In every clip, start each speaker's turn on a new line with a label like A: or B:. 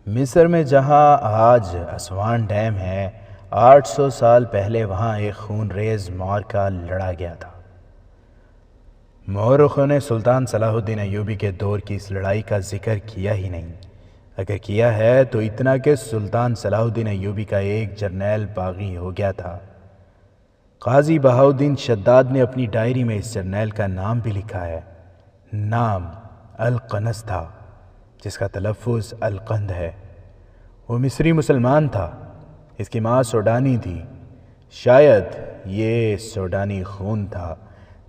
A: مصر میں جہاں آج اسوان ڈیم ہے، 800 سال پہلے وہاں ایک خون ریز معرکہ لڑا گیا تھا۔ مورخوں نے سلطان صلاح الدین ایوبی کے دور کی اس لڑائی کا ذکر کیا ہی نہیں، اگر کیا ہے تو اتنا کہ سلطان صلاح الدین ایوبی کا ایک جرنیل باغی ہو گیا تھا۔ قاضی بہاؤالدین شداد نے اپنی ڈائری میں اس جرنیل کا نام بھی لکھا ہے۔ نام القنص تھا، جس کا تلفظ القند ہے۔ وہ مصری مسلمان تھا، اس کی ماں سوڈانی تھی۔ شاید یہ سوڈانی خون تھا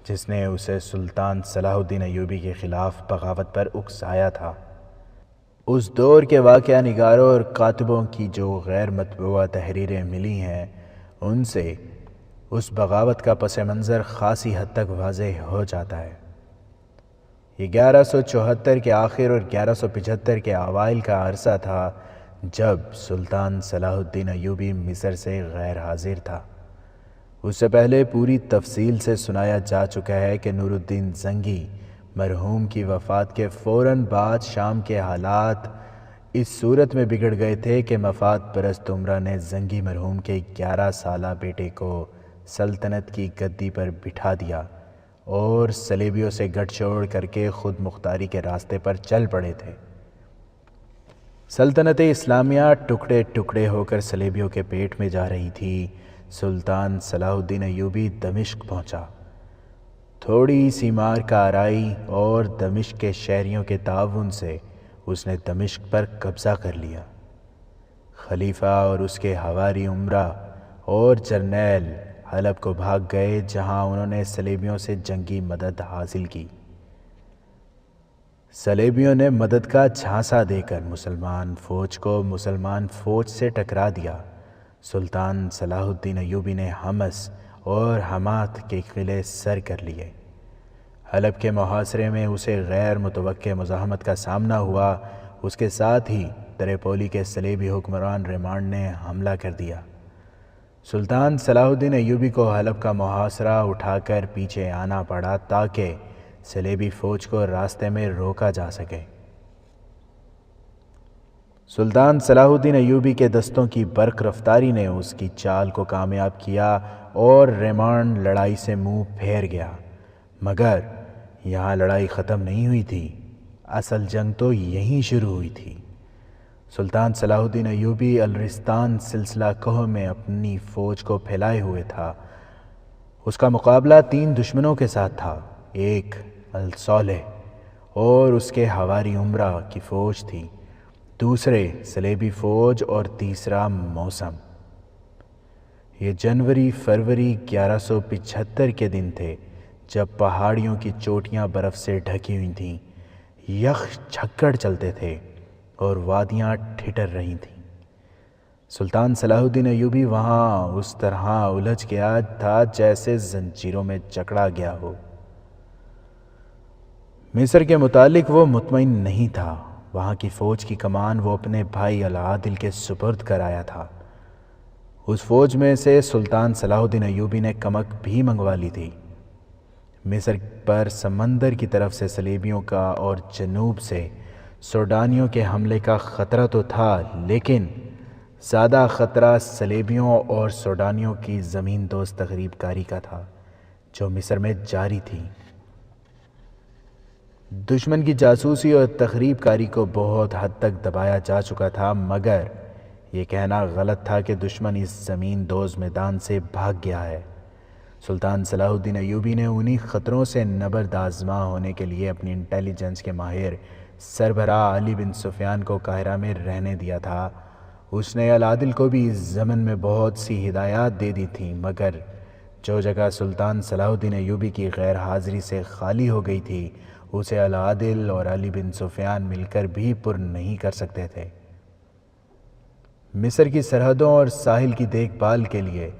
A: جس نے اسے سلطان صلاح الدین ایوبی کے خلاف بغاوت پر اکسایا تھا۔ اس دور کے واقعہ نگاروں اور کاتبوں کی جو غیر مطبوعہ تحریریں ملی ہیں، ان سے اس بغاوت کا پس منظر خاصی حد تک واضح ہو جاتا ہے۔ یہ 1174 کے آخر اور 1175 کے اوائل کا عرصہ تھا جب سلطان صلاح الدین ایوبی مصر سے غیر حاضر تھا۔ اس سے پہلے پوری تفصیل سے سنایا جا چکا ہے کہ نور الدین زنگی مرحوم کی وفات کے فوراً بعد شام کے حالات اس صورت میں بگڑ گئے تھے کہ مفاد پرست عمرہ نے زنگی مرحوم کے 11 سالہ بیٹے کو سلطنت کی گدی پر بٹھا دیا اور صلیبیوں سے گٹھ جوڑ کر کے خود مختاری کے راستے پر چل پڑے تھے۔ سلطنت اسلامیہ ٹکڑے ٹکڑے ہو کر صلیبیوں کے پیٹ میں جا رہی تھی۔ سلطان صلاح الدین ایوبی دمشق پہنچا۔ تھوڑی سی مار کا آرائی اور دمشق کے شہریوں کے تعاون سے اس نے دمشق پر قبضہ کر لیا۔ خلیفہ اور اس کے حواری عمرہ اور جرنیل حلب کو بھاگ گئے، جہاں انہوں نے صلیبیوں سے جنگی مدد حاصل کی۔ صلیبیوں نے مدد کا جھانسا دے کر مسلمان فوج کو مسلمان فوج سے ٹکرا دیا۔ سلطان صلاح الدین ایوبی نے حمص اور حمات کے قلعے سر کر لیے۔ حلب کے محاصرے میں اسے غیر متوقع مزاحمت کا سامنا ہوا۔ اس کے ساتھ ہی تریپولی کے صلیبی حکمران ریمانڈ نے حملہ کر دیا۔ سلطان صلاح الدین ایوبی کو حلب کا محاصرہ اٹھا کر پیچھے آنا پڑا تاکہ صلیبی فوج کو راستے میں روکا جا سکے۔ سلطان صلاح الدین ایوبی کے دستوں کی برق رفتاری نے اس کی چال کو کامیاب کیا اور ریمانڈ لڑائی سے منہ پھیر گیا۔ مگر یہاں لڑائی ختم نہیں ہوئی تھی، اصل جنگ تو یہیں شروع ہوئی تھی۔ سلطان صلاح الدین ایوبی الرستان سلسلہ کوہ میں اپنی فوج کو پھیلائے ہوئے تھا۔ اس کا مقابلہ 3 دشمنوں کے ساتھ تھا۔ ایک الصالح اور اس کے حواری عمرہ کی فوج تھی، دوسرے صلیبی فوج اور تیسرا موسم۔ یہ جنوری فروری 1175 کے دن تھے جب پہاڑیوں کی چوٹیاں برف سے ڈھکی ہوئی تھیں، یخ جھکڑ چلتے تھے اور وادیاں ٹھٹر رہی تھیں۔ سلطان صلاح الدین ایوبی وہاں اس طرح الجھ گیا تھا جیسے زنجیروں میں جکڑا گیا ہو۔ مصر کے متعلق وہ مطمئن نہیں تھا۔ وہاں کی فوج کی کمان وہ اپنے بھائی العادل کے سپرد کر آیا تھا۔ اس فوج میں سے سلطان صلاح الدین ایوبی نے کمک بھی منگوا لی تھی۔ مصر پر سمندر کی طرف سے صلیبیوں کا اور جنوب سے سوڈانیوں کے حملے کا خطرہ تو تھا، لیکن زیادہ خطرہ صلیبیوں اور سوڈانیوں کی زمین دوز تخریب کاری کا تھا جو مصر میں جاری تھی۔ دشمن کی جاسوسی اور تخریب کاری کو بہت حد تک دبایا جا چکا تھا، مگر یہ کہنا غلط تھا کہ دشمن اس زمین دوز میدان سے بھاگ گیا ہے۔ سلطان صلاح الدین ایوبی نے انہی خطروں سے نبرد آزما ہونے کے لیے اپنی انٹیلیجنس کے ماہر سربراہ علی بن سفیان کو قاہرہ میں رہنے دیا تھا۔ اس نے العادل کو بھی اس ضمن میں بہت سی ہدایات دے دی تھیں، مگر جو جگہ سلطان صلاح الدین ایوبی کی غیر حاضری سے خالی ہو گئی تھی، اسے العادل اور علی بن سفیان مل کر بھی پر نہیں کر سکتے تھے۔ مصر کی سرحدوں اور ساحل کی دیکھ بھال کے لیے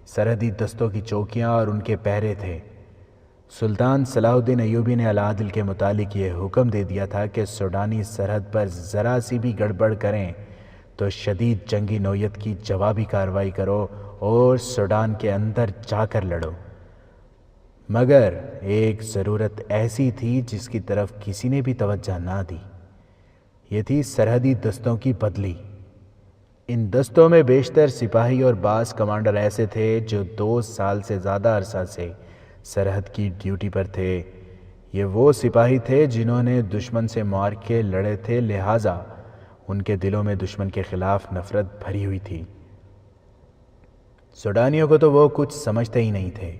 A: سرحدی دستوں کی چوکیاں اور ان کے پہرے تھے۔ سلطان صلاح الدین ایوبی نے العادل کے متعلق یہ حکم دے دیا تھا کہ سوڈانی سرحد پر ذرا سی بھی گڑبڑ کریں تو شدید جنگی نوعیت کی جوابی کارروائی کرو اور سوڈان کے اندر جا کر لڑو۔ مگر ایک ضرورت ایسی تھی جس کی طرف کسی نے بھی توجہ نہ دی۔ یہ تھی سرحدی دستوں کی بدلی۔ ان دستوں میں بیشتر سپاہی اور بعض کمانڈر ایسے تھے جو 2 سال سے زیادہ عرصہ سے سرحد کی ڈیوٹی پر تھے۔ یہ وہ سپاہی تھے جنہوں نے دشمن سے معرکے لڑے تھے، لہٰذا ان کے دلوں میں دشمن کے خلاف نفرت بھری ہوئی تھی۔ سوڈانیوں کو تو وہ کچھ سمجھتے ہی نہیں تھے۔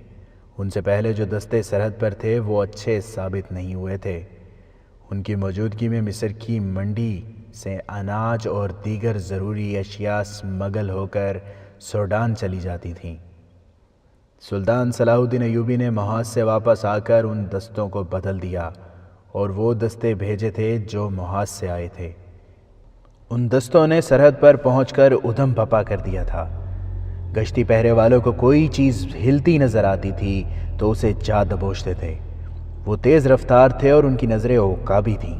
A: ان سے پہلے جو دستے سرحد پر تھے وہ اچھے ثابت نہیں ہوئے تھے۔ ان کی موجودگی میں مصر کی منڈی سے اناج اور دیگر ضروری اشیاء اسمگل ہو کر سوڈان چلی جاتی تھیں۔ سلطان صلاح الدین ایوبی نے محاذ سے واپس آ کر ان دستوں کو بدل دیا اور وہ دستے بھیجے تھے جو محاذ سے آئے تھے۔ ان دستوں نے سرحد پر پہنچ کر ادھم بھپا کر دیا تھا۔ گشتی پہرے والوں کو کوئی چیز ہلتی نظر آتی تھی تو اسے جا دبوچتے تھے۔ وہ تیز رفتار تھے اور ان کی نظریں عقابی تھیں۔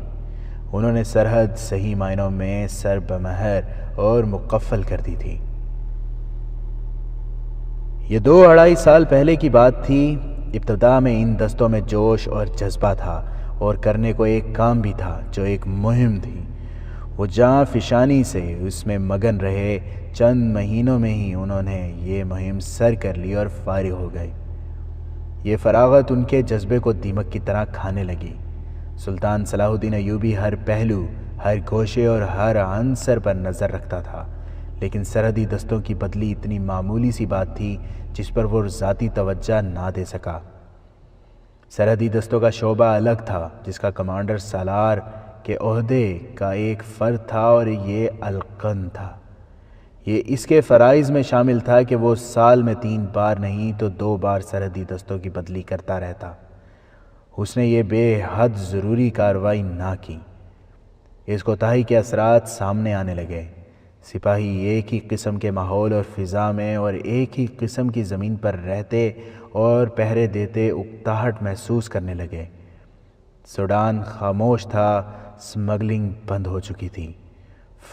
A: انہوں نے سرحد صحیح معنوں میں سر بمہر اور مقفل کر دی تھی۔ یہ 2-2.5 سال پہلے کی بات تھی۔ ابتدا میں ان دستوں میں جوش اور جذبہ تھا اور کرنے کو ایک کام بھی تھا جو ایک مہم تھی۔ وہ جاں فشانی سے اس میں مگن رہے۔ چند مہینوں میں ہی انہوں نے یہ مہم سر کر لی اور فارغ ہو گئے۔ یہ فراغت ان کے جذبے کو دیمک کی طرح کھانے لگی۔ سلطان صلاح الدین ایوبی ہر پہلو، ہر گوشے اور ہر عنصر پر نظر رکھتا تھا، لیکن سرحدی دستوں کی بدلی اتنی معمولی سی بات تھی جس پر وہ ذاتی توجہ نہ دے سکا۔ سرحدی دستوں کا شعبہ الگ تھا جس کا کمانڈر سالار کے عہدے کا ایک فرد تھا اور یہ القن تھا۔ یہ اس کے فرائض میں شامل تھا کہ وہ سال میں 3 بار نہیں تو 2 بار سرحدی دستوں کی بدلی کرتا رہتا۔ اس نے یہ بے حد ضروری کارروائی نہ کی۔ اس کوتاہی کے اثرات سامنے آنے لگے۔ سپاہی ایک ہی قسم کے ماحول اور فضا میں اور ایک ہی قسم کی زمین پر رہتے اور پہرے دیتے اکتاہٹ محسوس کرنے لگے۔ سوڈان خاموش تھا، اسمگلنگ بند ہو چکی تھی۔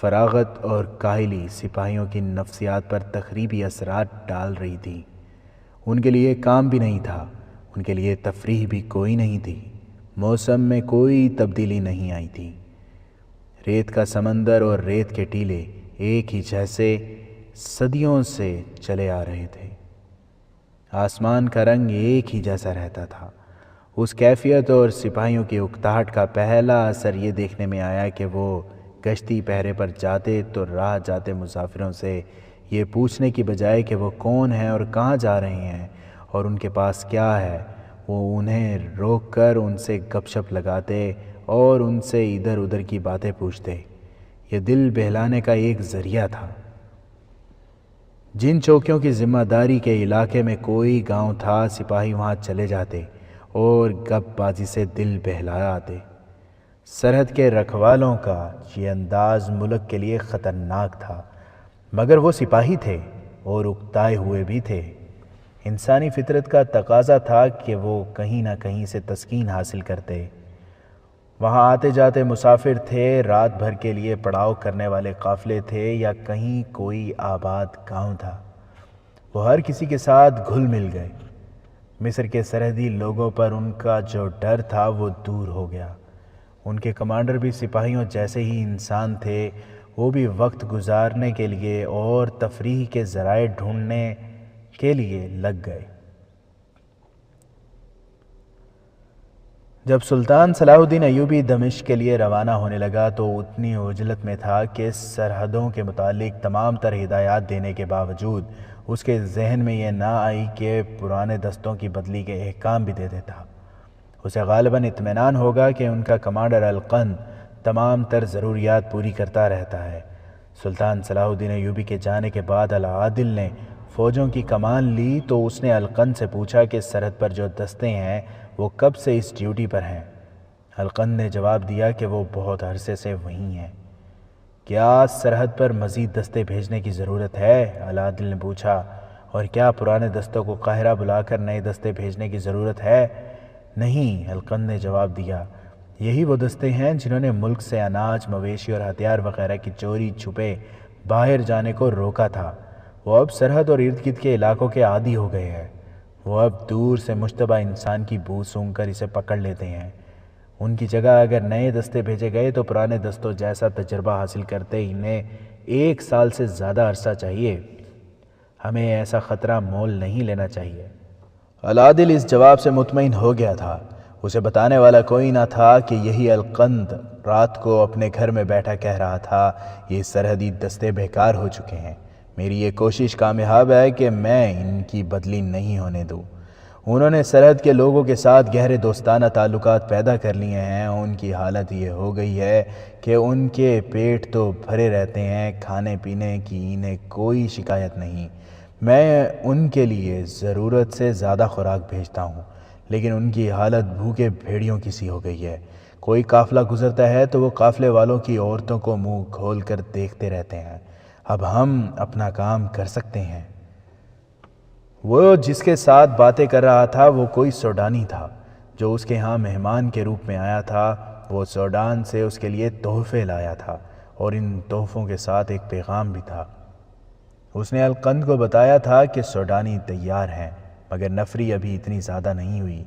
A: فراغت اور کاہلی سپاہیوں کی نفسیات پر تخریبی اثرات ڈال رہی تھی۔ ان کے لیے کام بھی نہیں تھا، ان کے لیے تفریح بھی کوئی نہیں تھی۔ موسم میں کوئی تبدیلی نہیں آئی تھی۔ ریت کا سمندر اور ریت کے ٹیلے ایک ہی جیسے صدیوں سے چلے آ رہے تھے۔ آسمان کا رنگ ایک ہی جیسا رہتا تھا۔ اس کیفیت اور سپاہیوں کی اکتاہٹ کا پہلا اثر یہ دیکھنے میں آیا کہ وہ گشتی پہرے پر جاتے تو راہ جاتے مسافروں سے یہ پوچھنے کی بجائے کہ وہ کون ہیں اور کہاں جا رہے ہیں اور ان کے پاس کیا ہے، وہ انہیں روک کر ان سے گپ شپ لگاتے اور ان سے ادھر ادھر کی باتیں پوچھتے۔ یہ دل بہلانے کا ایک ذریعہ تھا۔ جن چوکیوں کی ذمہ داری کے علاقے میں کوئی گاؤں تھا، سپاہی وہاں چلے جاتے اور گپ بازی سے دل بہلا آتے۔ سرحد کے رکھوالوں کا یہ انداز ملک کے لیے خطرناک تھا، مگر وہ سپاہی تھے اور اکتائے ہوئے بھی تھے۔ انسانی فطرت کا تقاضا تھا کہ وہ کہیں نہ کہیں سے تسکین حاصل کرتے۔ وہاں آتے جاتے مسافر تھے، رات بھر کے لیے پڑاؤ کرنے والے قافلے تھے یا کہیں کوئی آباد گاؤں تھا۔ وہ ہر کسی کے ساتھ گھل مل گئے۔ مصر کے سرحدی لوگوں پر ان کا جو ڈر تھا وہ دور ہو گیا۔ ان کے کمانڈر بھی سپاہیوں جیسے ہی انسان تھے، وہ بھی وقت گزارنے کے لیے اور تفریح کے ذرائع ڈھونڈنے کے لیے لگ گئے۔ جب سلطان صلاح الدین ایوبی دمشق کے لیے روانہ ہونے لگا تو اتنی عجلت میں تھا کہ سرحدوں کے متعلق تمام تر ہدایات دینے کے باوجود اس کے ذہن میں یہ نہ آئی کہ پرانے دستوں کی بدلی کے احکام بھی دے دیتا۔ اسے غالباً اطمینان ہوگا کہ ان کا کمانڈر القن تمام تر ضروریات پوری کرتا رہتا ہے۔ سلطان صلاح الدین ایوبی کے جانے کے بعد العادل نے فوجوں کی کمان لی تو اس نے القن سے پوچھا کہ سرحد پر جو دستے ہیں وہ کب سے اس ڈیوٹی پر ہیں؟ القن نے جواب دیا کہ وہ بہت عرصے سے وہیں ہیں۔ کیا سرحد پر مزید دستے بھیجنے کی ضرورت ہے؟ العادل نے پوچھا۔ اور کیا پرانے دستوں کو قاہرہ بلا کر نئے دستے بھیجنے کی ضرورت ہے؟ نہیں، القن نے جواب دیا۔ یہی وہ دستے ہیں جنہوں نے ملک سے اناج، مویشی اور ہتھیار وغیرہ کی چوری چھپے باہر جانے کو روکا تھا۔ وہ اب سرحد اور ارد گرد کے علاقوں کے عادی ہو گئے ہیں۔ وہ اب دور سے مشتبہ انسان کی بو سونگھ کر اسے پکڑ لیتے ہیں۔ ان کی جگہ اگر نئے دستے بھیجے گئے تو پرانے دستوں جیسا تجربہ حاصل کرتے انہیں 1 سال سے زیادہ عرصہ چاہیے۔ ہمیں ایسا خطرہ مول نہیں لینا چاہیے۔ العادل اس جواب سے مطمئن ہو گیا تھا۔ اسے بتانے والا کوئی نہ تھا کہ یہی القند رات کو اپنے گھر میں بیٹھا کہہ رہا تھا، یہ سرحدی دستے بیکار ہو چکے ہیں، میری یہ کوشش کامیاب ہے کہ میں ان کی بدلی نہیں ہونے دوں۔ انہوں نے سرحد کے لوگوں کے ساتھ گہرے دوستانہ تعلقات پیدا کر لیے ہیں۔ ان کی حالت یہ ہو گئی ہے کہ ان کے پیٹ تو بھرے رہتے ہیں، کھانے پینے کی انہیں کوئی شکایت نہیں۔ میں ان کے لیے ضرورت سے زیادہ خوراک بھیجتا ہوں، لیکن ان کی حالت بھوکے بھیڑیوں کی سی ہو گئی ہے۔ کوئی قافلہ گزرتا ہے تو وہ قافلے والوں کی عورتوں کو منہ کھول کر دیکھتے رہتے ہیں۔ اب ہم اپنا کام کر سکتے ہیں۔ وہ جس کے ساتھ باتیں کر رہا تھا وہ کوئی سوڈانی تھا جو اس کے ہاں مہمان کے روپ میں آیا تھا۔ وہ سوڈان سے اس کے لیے تحفے لایا تھا اور ان تحفوں کے ساتھ ایک پیغام بھی تھا۔ اس نے القند کو بتایا تھا کہ سوڈانی تیار ہیں، مگر نفری ابھی اتنی زیادہ نہیں ہوئی۔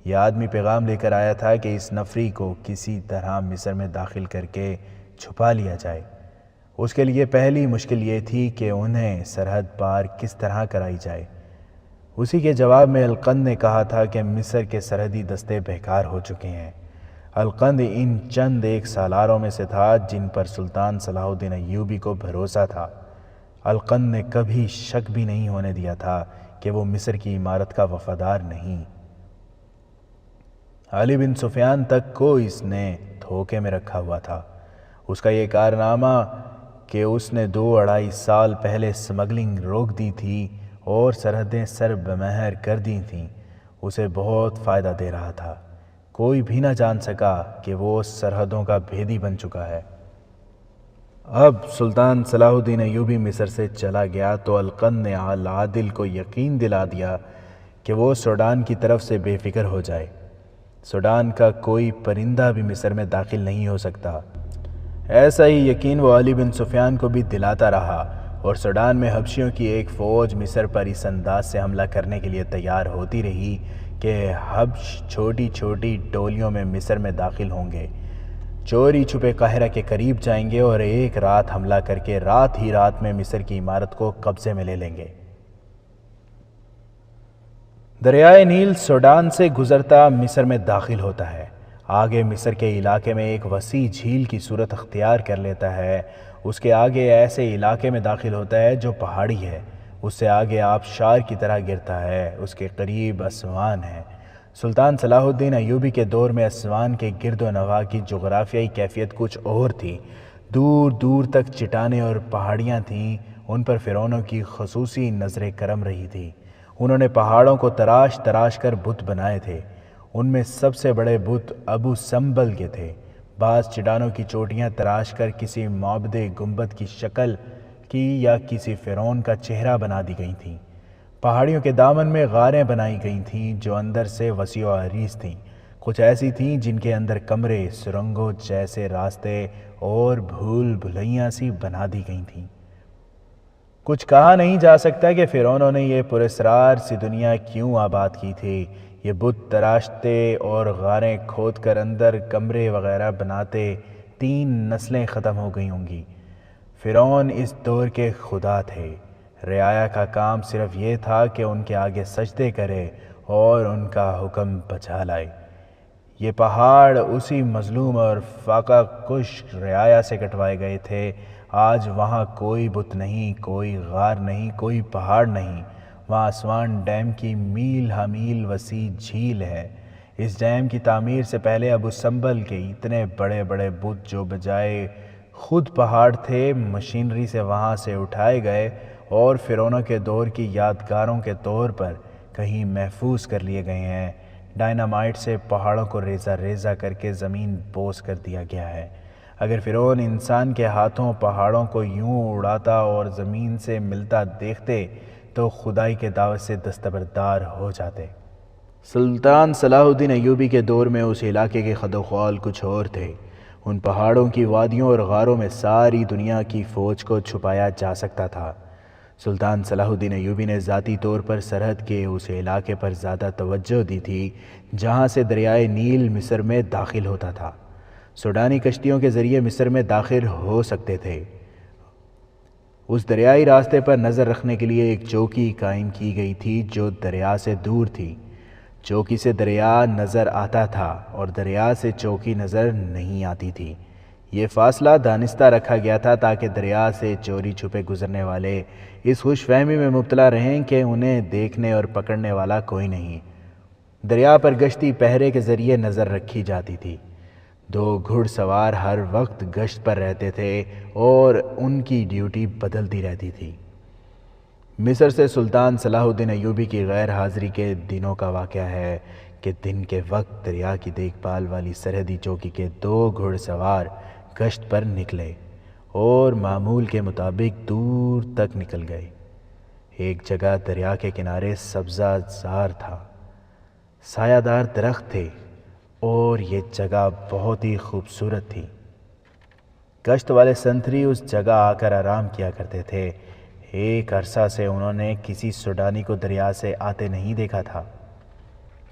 A: یہ آدمی پیغام لے کر آیا تھا کہ اس نفری کو کسی طرح مصر میں داخل کر کے چھپا لیا جائے۔ اس کے لیے پہلی مشکل یہ تھی کہ انہیں سرحد پار کس طرح کرائی جائے۔ اسی کے جواب میں القند نے کہا تھا کہ مصر کے سرحدی دستے بیکار ہو چکے ہیں۔ القند ان چند 1 سالاروں میں سے تھا جن پر سلطان صلاح الدین ایوبی کو بھروسہ تھا۔ القند نے کبھی شک بھی نہیں ہونے دیا تھا کہ وہ مصر کی عمارت کا وفادار نہیں۔ علی بن سفیان تک کو اس نے دھوکے میں رکھا ہوا تھا۔ اس کا یہ کارنامہ کہ اس نے 2-2.5 سال پہلے سمگلنگ روک دی تھی اور سرحدیں سر بمہر کر دی تھیں، اسے بہت فائدہ دے رہا تھا۔ کوئی بھی نہ جان سکا کہ وہ سرحدوں کا بھیدی بن چکا ہے۔ اب سلطان صلاح الدین ایوبی مصر سے چلا گیا تو القند نے العادل کو یقین دلا دیا کہ وہ سوڈان کی طرف سے بے فکر ہو جائے۔ سوڈان کا کوئی پرندہ بھی مصر میں داخل نہیں ہو سکتا۔ ایسا ہی یقین وہ علی بن سفیان کو بھی دلاتا رہا اور سوڈان میں حبشیوں کی ایک فوج مصر پر اس انداز سے حملہ کرنے کے لیے تیار ہوتی رہی کہ حبش چھوٹی چھوٹی ٹولیوں میں مصر میں داخل ہوں گے، چوری چھپے قاہرہ کے قریب جائیں گے اور ایک رات حملہ کر کے رات ہی رات میں مصر کی عمارت کو قبضے میں لے لیں گے۔ دریائے نیل سوڈان سے گزرتا مصر میں داخل ہوتا ہے، آگے مصر کے علاقے میں ایک وسیع جھیل کی صورت اختیار کر لیتا ہے، اس کے آگے ایسے علاقے میں داخل ہوتا ہے جو پہاڑی ہے، اس سے آگے آبشار کی طرح گرتا ہے، اس کے قریب اسوان ہے۔ سلطان صلاح الدین ایوبی کے دور میں اسوان کے گرد و نواح کی جغرافیائی کیفیت کچھ اور تھی۔ دور دور تک چٹانیں اور پہاڑیاں تھیں، ان پر فرعونوں کی خصوصی نظر کرم رہی تھی۔ انہوں نے پہاڑوں کو تراش تراش کر بت بنائے تھے۔ ان میں سب سے بڑے بت ابو سمبل کے تھے۔ بعض چٹانوں کی چوٹیاں تراش کر کسی معبد گنبد کی شکل کی یا کسی فرعون کا چہرہ بنا دی گئی تھیں۔ پہاڑیوں کے دامن میں غاریں بنائی گئی تھیں جو اندر سے وسیع و عریض تھیں، کچھ ایسی تھیں جن کے اندر کمرے، سرنگوں جیسے راستے اور بھول بھلیاں سی بنا دی گئی تھیں۔ کچھ کہا نہیں جا سکتا کہ فرعونوں نے یہ پراسرار سی دنیا کیوں آباد کی تھی۔ یہ بت تراشتے اور غاریں کھود کر اندر کمرے وغیرہ بناتے 3 نسلیں ختم ہو گئی ہوں گی۔ فرعون اس دور کے خدا تھے، رعایا کا کام صرف یہ تھا کہ ان کے آگے سجدے کرے اور ان کا حکم بجا لائے۔ یہ پہاڑ اسی مظلوم اور فاقہ کش رعایا سے کٹوائے گئے تھے۔ آج وہاں کوئی بت نہیں، کوئی غار نہیں، کوئی پہاڑ نہیں، وہاں اسوان ڈیم کی میل ہا میل وسیع جھیل ہے۔ اس ڈیم کی تعمیر سے پہلے ابو سمبل کے اتنے بڑے بڑے بت جو بجائے خود پہاڑ تھے، مشینری سے وہاں سے اٹھائے گئے اور فرعونوں کے دور کی یادگاروں کے طور پر کہیں محفوظ کر لیے گئے ہیں۔ ڈائنامائٹ سے پہاڑوں کو ریزہ ریزہ کر کے زمین بوس کر دیا گیا ہے۔ اگر فرعون انسان کے ہاتھوں پہاڑوں کو یوں اڑاتا اور زمین سے ملتا دیکھتے تو خدائی کے دعوت سے دستبردار ہو جاتے۔ سلطان صلاح الدین ایوبی کے دور میں اس علاقے کے خد و خال کچھ اور تھے۔ ان پہاڑوں کی وادیوں اور غاروں میں ساری دنیا کی فوج کو چھپایا جا سکتا تھا۔ سلطان صلاح الدین ایوبی نے ذاتی طور پر سرحد کے اس علاقے پر زیادہ توجہ دی تھی جہاں سے دریائے نیل مصر میں داخل ہوتا تھا۔ سوڈانی کشتیوں کے ذریعے مصر میں داخل ہو سکتے تھے۔ اس دریائی راستے پر نظر رکھنے کے لیے ایک چوکی قائم کی گئی تھی جو دریا سے دور تھی۔ چوکی سے دریا نظر آتا تھا اور دریا سے چوکی نظر نہیں آتی تھی۔ یہ فاصلہ دانستہ رکھا گیا تھا تاکہ دریا سے چوری چھپے گزرنے والے اس خوش فہمی میں مبتلا رہیں کہ انہیں دیکھنے اور پکڑنے والا کوئی نہیں۔ دریا پر گشتی پہرے کے ذریعے نظر رکھی جاتی تھی۔ 2 گھڑ سوار ہر وقت گشت پر رہتے تھے اور ان کی ڈیوٹی بدلتی رہتی تھی۔ مصر سے سلطان صلاح الدین ایوبی کی غیر حاضری کے دنوں کا واقعہ ہے کہ دن کے وقت دریا کی دیکھ بھال والی سرحدی چوکی کے 2 گھڑ سوار گشت پر نکلے اور معمول کے مطابق دور تک نکل گئے۔ ایک جگہ دریا کے کنارے سبزہ زار تھا، سایہ دار درخت تھے اور یہ جگہ بہت ہی خوبصورت تھی۔ گشت والے سنتری اس جگہ آ کر آرام کیا کرتے تھے۔ ایک عرصہ سے انہوں نے کسی سوڈانی کو دریا سے آتے نہیں دیکھا تھا۔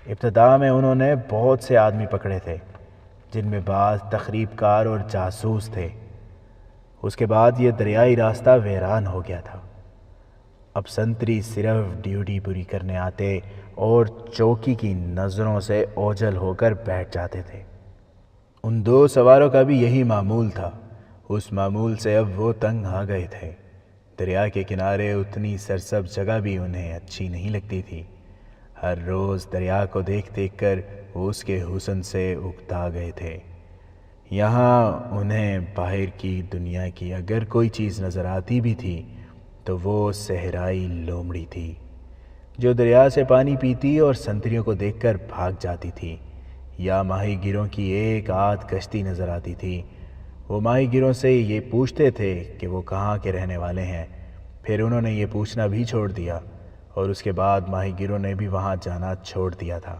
A: ابتدا میں انہوں نے بہت سے آدمی پکڑے تھے جن میں بعض تخریب کار اور جاسوس تھے۔ اس کے بعد یہ دریائی راستہ ویران ہو گیا تھا۔ اب سنتری صرف ڈیوٹی پوری کرنے آتے اور چوکی کی نظروں سے اوجھل ہو کر بیٹھ جاتے تھے۔ ان 2 سواروں کا بھی یہی معمول تھا۔ اس معمول سے اب وہ تنگ آ گئے تھے۔ دریا کے کنارے اتنی سرسبز جگہ بھی انہیں اچھی نہیں لگتی تھی۔ ہر روز دریا کو دیکھ دیکھ کر وہ اس کے حسن سے اکتا گئے تھے۔ یہاں انہیں باہر کی دنیا کی اگر کوئی چیز نظر آتی بھی تھی تو وہ صحرائی لومڑی تھی جو دریا سے پانی پیتی اور سنتریوں کو دیکھ کر بھاگ جاتی تھی، یا ماہی گیروں کی ایک آدھ کشتی نظر آتی تھی۔ وہ ماہی گیروں سے یہ پوچھتے تھے کہ وہ کہاں کے رہنے والے ہیں، پھر انہوں نے یہ پوچھنا بھی چھوڑ دیا اور اس کے بعد ماہی گیروں نے بھی وہاں جانا چھوڑ دیا تھا۔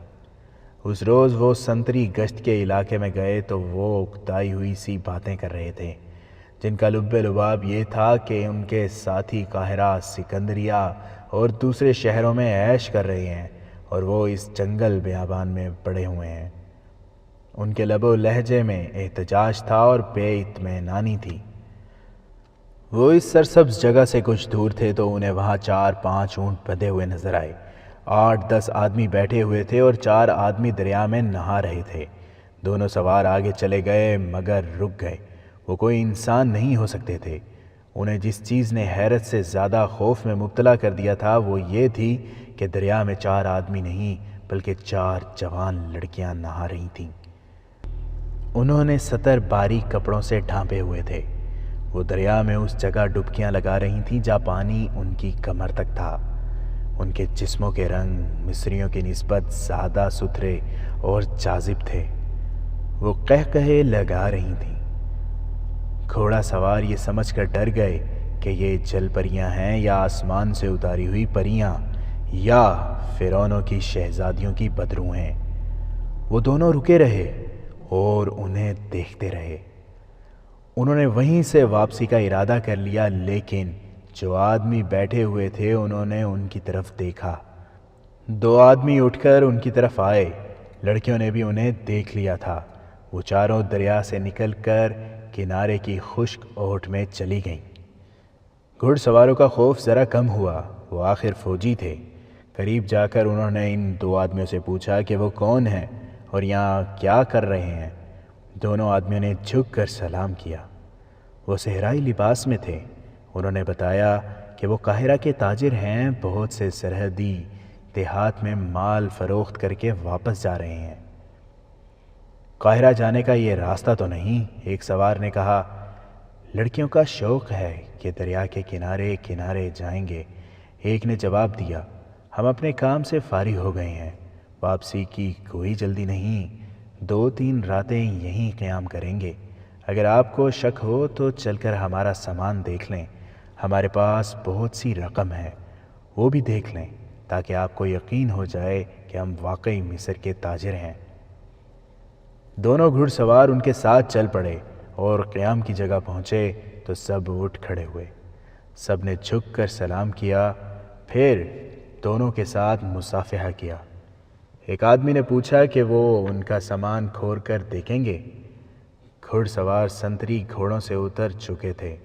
A: اس روز وہ سنتری گشت کے علاقے میں گئے تو وہ اکتائی ہوئی سی باتیں کر رہے تھے جن کا لب لباب یہ تھا کہ ان کے ساتھی قاہرہ، سکندریہ اور دوسرے شہروں میں عیش کر رہے ہیں اور وہ اس جنگل بیابان میں پڑے ہوئے ہیں۔ ان کے لب و لہجے میں احتجاج تھا اور بے اطمینانی تھی۔ وہ اس سرسبز جگہ سے کچھ دور تھے تو انہیں وہاں 4-5 اونٹ بندھے ہوئے نظر آئے۔ 8-10 آدمی بیٹھے ہوئے تھے اور 4 آدمی دریا میں نہا رہے تھے۔ دونوں سوار آگے چلے گئے مگر رک گئے۔ وہ کوئی انسان نہیں ہو سکتے تھے۔ انہیں جس چیز نے حیرت سے زیادہ خوف میں مبتلا کر دیا تھا وہ یہ تھی کہ دریا میں 4 آدمی نہیں بلکہ 4 جوان لڑکیاں نہا رہی تھیں۔ انہوں نے 70 باریک کپڑوں سے ڈھانپے ہوئے تھے۔ وہ دریا میں اس جگہ ڈبکیاں لگا رہی تھیں جہاں پانی ان کی کمر تک تھا۔ ان کے جسموں کے رنگ مصریوں کی نسبت زیادہ ستھرے اور جاذب تھے۔ وہ قہقہے لگا رہی تھیں۔ گھوڑا سوار یہ سمجھ کر ڈر گئے کہ یہ جل پریاں ہیں یا آسمان سے اتاری ہوئی پریاں یا فرعونوں کی شہزادیوں کی بدرو ہیں۔ وہ دونوں رکے رہے اور انہیں دیکھتے رہے۔ انہوں نے وہیں سے واپسی کا ارادہ کر لیا، لیکن جو آدمی بیٹھے ہوئے تھے انہوں نے ان کی طرف دیکھا۔ 2 آدمی اٹھ کر ان کی طرف آئے۔ لڑکیوں نے بھی انہیں دیکھ لیا تھا۔ وہ چاروں دریا سے نکل کر کنارے کی خشک اوٹ میں چلی گئیں۔ گھڑ سواروں کا خوف ذرا کم ہوا، وہ آخر فوجی تھے۔ قریب جا کر انہوں نے ان 2 آدمیوں سے پوچھا کہ وہ کون ہیں اور یہاں کیا کر رہے ہیں۔ دونوں آدمیوں نے جھک کر سلام کیا۔ وہ صحرائی لباس میں تھے۔ انہوں نے بتایا کہ وہ قاہرہ کے تاجر ہیں، بہت سے سرحدی دیہات میں مال فروخت کر کے واپس جا رہے ہیں۔ قاہرہ جانے کا یہ راستہ تو نہیں، ایک سوار نے کہا۔ لڑکیوں کا شوق ہے کہ دریا کے کنارے کنارے جائیں گے۔ ایک نے جواب دیا، ہم اپنے کام سے فارغ ہو گئے ہیں، واپسی کی کوئی جلدی نہیں، 2-3 راتیں یہیں قیام کریں گے۔ اگر آپ کو شک ہو تو چل کر ہمارا سامان دیکھ لیں، ہمارے پاس بہت سی رقم ہے، وہ بھی دیکھ لیں تاکہ آپ کو یقین ہو جائے کہ ہم واقعی مصر کے تاجر ہیں۔ دونوں گھڑ سوار ان کے ساتھ چل پڑے اور قیام کی جگہ پہنچے تو سب اٹھ کھڑے ہوئے۔ سب نے جھک کر سلام کیا، پھر دونوں کے ساتھ مصافحہ کیا۔ ایک آدمی نے پوچھا کہ وہ ان کا سامان کھول کر دیکھیں گے۔ گھڑ سوار سنتری گھوڑوں سے اتر چکے تھے۔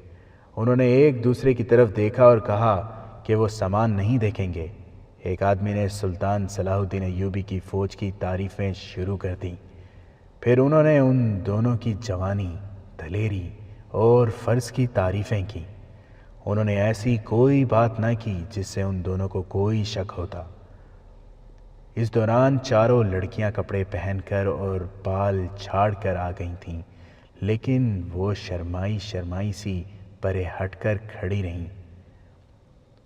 A: انہوں نے ایک دوسرے کی طرف دیکھا اور کہا کہ وہ سامان نہیں دیکھیں گے۔ ایک آدمی نے سلطان صلاح الدین ایوبی کی فوج کی تعریفیں شروع کر دیں۔ پھر انہوں نے ان دونوں کی جوانی، دلیری اور فرض کی تعریفیں کی۔ انہوں نے ایسی کوئی بات نہ کی جس سے ان دونوں کو کوئی شک ہوتا۔ اس دوران چاروں لڑکیاں کپڑے پہن کر اور بال جھاڑ کر آ گئی تھیں، لیکن وہ شرمائی سی پرے ہٹ کر کھڑی رہیں۔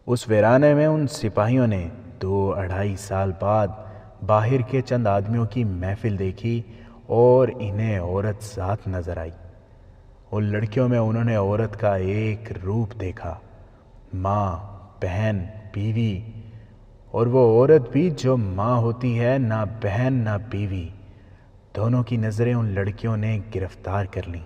A: اس ویرانے میں ان سپاہیوں نے 2-2.5 سال بعد باہر کے چند آدمیوں کی محفل دیکھی اور انہیں عورت ذات نظر آئی۔ ان لڑکیوں میں انہوں نے عورت کا ایک روپ دیکھا، ماں، بہن، بیوی، اور وہ عورت بھی جو ماں ہوتی ہے، نہ بہن نہ بیوی۔ دونوں کی نظریں ان لڑکیوں نے گرفتار کر لیں۔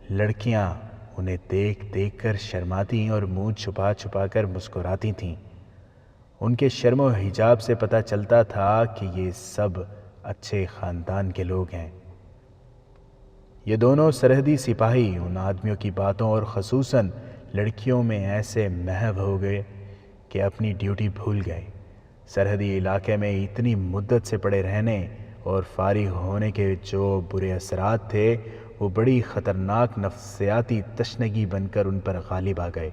A: لڑکیاں انہیں دیکھ دیکھ کر شرماتی اور منہ چھپا چھپا کر مسکراتی تھیں۔ ان کے شرم و حجاب سے پتہ چلتا تھا کہ یہ سب اچھے خاندان کے لوگ ہیں۔ یہ دونوں سرحدی سپاہی ان آدمیوں کی باتوں اور خصوصاً لڑکیوں میں ایسے محو ہو گئے کہ اپنی ڈیوٹی بھول گئے۔ سرحدی علاقے میں اتنی مدت سے پڑے رہنے اور فارغ ہونے کے جو برے اثرات تھے، وہ بڑی خطرناک نفسیاتی تشنگی بن کر ان پر غالب آ گئے۔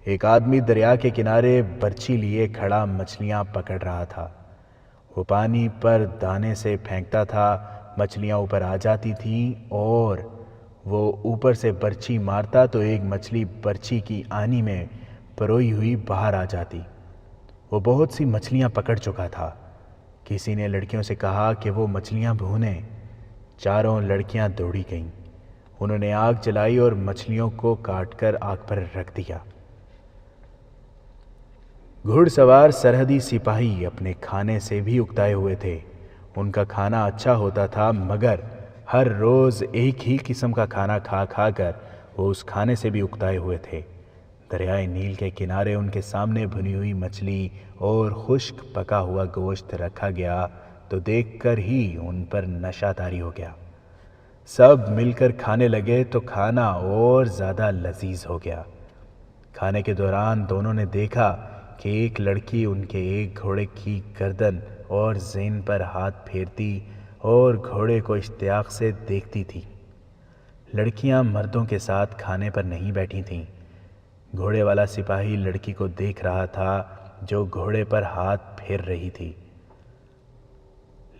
A: ایک آدمی دریا کے کنارے برچھی لیے کھڑا مچھلیاں پکڑ رہا تھا۔ وہ پانی پر دانے سے پھینکتا تھا، مچھلیاں اوپر آ جاتی تھیں اور وہ اوپر سے برچھی مارتا تو ایک مچھلی برچھی کی آنی میں پروئی ہوئی باہر آ جاتی۔ وہ بہت سی مچھلیاں پکڑ چکا تھا۔ کسی نے لڑکیوں سے کہا کہ وہ مچھلیاں بھونیں۔ چاروں لڑکیاں دوڑی گئیں۔ انہوں نے آگ جلائی اور مچھلیوں کو کاٹ کر آگ پر رکھ دیا۔ گھڑ سوار سرحدی سپاہی اپنے کھانے سے بھی اکتائے ہوئے تھے۔ ان کا کھانا اچھا ہوتا تھا، مگر ہر روز ایک ہی قسم کا کھانا کھا کھا کر وہ اس کھانے سے بھی اکتائے ہوئے تھے۔ دریائے نیل کے کنارے ان کے سامنے بھنی ہوئی مچھلی اور خشک پکا ہوا گوشت رکھا گیا تو دیکھ کر ہی ان پر نشہ طاری ہو گیا۔ سب مل کر کھانے لگے تو کھانا اور زیادہ لذیذ ہو گیا۔ کھانے کے دوران دونوں نے دیکھا کہ ایک لڑکی ان کے ایک گھوڑے کی گردن اور زین پر ہاتھ پھیرتی اور گھوڑے کو اشتیاق سے دیکھتی تھی۔ لڑکیاں مردوں کے ساتھ کھانے پر نہیں بیٹھی تھیں۔ گھوڑے والا سپاہی لڑکی کو دیکھ رہا تھا جو گھوڑے پر ہاتھ پھیر رہی تھی۔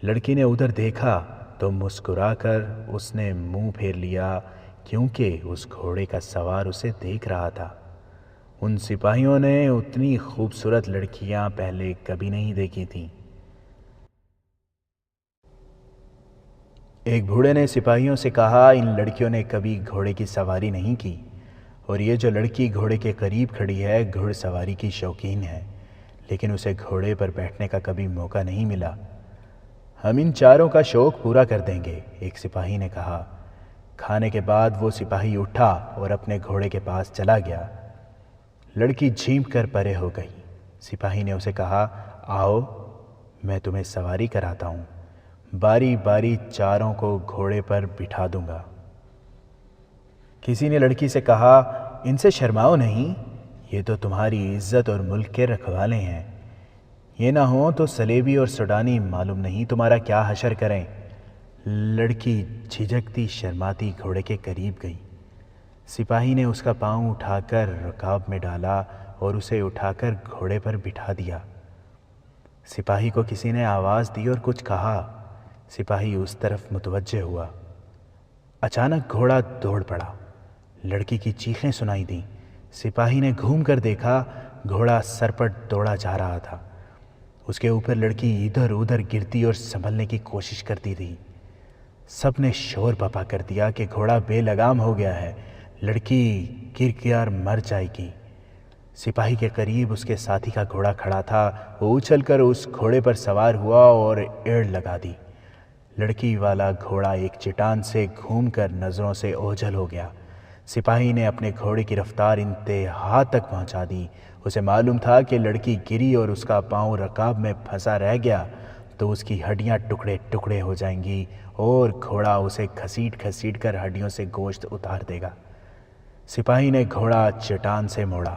A: لڑکی نے ادھر دیکھا تو مسکرا کر اس نے منہ پھیر لیا، کیونکہ اس گھوڑے کا سوار اسے دیکھ رہا تھا۔ ان سپاہیوں نے اتنی خوبصورت لڑکیاں پہلے کبھی نہیں دیکھی تھیں۔ ایک بوڑھے نے سپاہیوں سے کہا، ان لڑکیوں نے کبھی گھوڑے کی سواری نہیں کی، اور یہ جو لڑکی گھوڑے کے قریب کھڑی ہے گھڑ سواری کی شوقین ہے، لیکن اسے گھوڑے پر بیٹھنے کا کبھی موقع نہیں ملا۔ ہم ان چاروں کا شوق پورا کر دیں گے، ایک سپاہی نے کہا۔ کھانے کے بعد وہ سپاہی اٹھا اور اپنے گھوڑے کے پاس چلا گیا۔ لڑکی جھینپ کر پرے ہو گئی۔ سپاہی نے اسے کہا، آؤ میں تمہیں سواری کراتا ہوں، باری باری چاروں کو گھوڑے پر بٹھا دوں گا۔ کسی نے لڑکی سے کہا، ان سے شرماؤ نہیں، یہ تو تمہاری عزت اور ملک کے رکھوالے ہیں، یہ نہ ہوں تو سلیبی اور سوڈانی معلوم نہیں تمہارا کیا حشر کریں۔ لڑکی جھجکتی شرماتی گھوڑے کے قریب گئی۔ سپاہی نے اس کا پاؤں اٹھا کر رکاب میں ڈالا اور اسے اٹھا کر گھوڑے پر بٹھا دیا۔ سپاہی کو کسی نے آواز دی اور کچھ کہا۔ سپاہی اس طرف متوجہ ہوا۔ اچانک گھوڑا دوڑ پڑا۔ لڑکی کی چیخیں سنائی دیں۔ سپاہی نے گھوم کر دیکھا، گھوڑا سرپٹ دوڑا جا رہا تھا۔ اس کے اوپر لڑکی ادھر ادھر گرتی اور سنبھلنے کی کوشش کرتی تھی۔ سب نے شور بپا کر دیا کہ گھوڑا بے لگام ہو گیا ہے، لڑکی گر کر مر جائے گی۔ سپاہی کے قریب اس کے ساتھی کا گھوڑا کھڑا تھا۔ وہ اچھل کر اس گھوڑے پر سوار ہوا اور ایڑ لگا دی۔ لڑکی والا گھوڑا ایک چٹان سے گھوم کر نظروں سے اوجھل ہو گیا۔ سپاہی نے اپنے گھوڑے کی رفتار انتہا تک پہنچا دی۔ اسے معلوم تھا کہ لڑکی گری اور اس کا پاؤں رکاب میں پھنسا رہ گیا تو اس کی ہڈیاں ٹکڑے ٹکڑے ہو جائیں گی اور گھوڑا اسے گھسیٹ گھسیٹ کر ہڈیوں سے گوشت اتار دے گا۔ سپاہی نے گھوڑا چٹان سے موڑا۔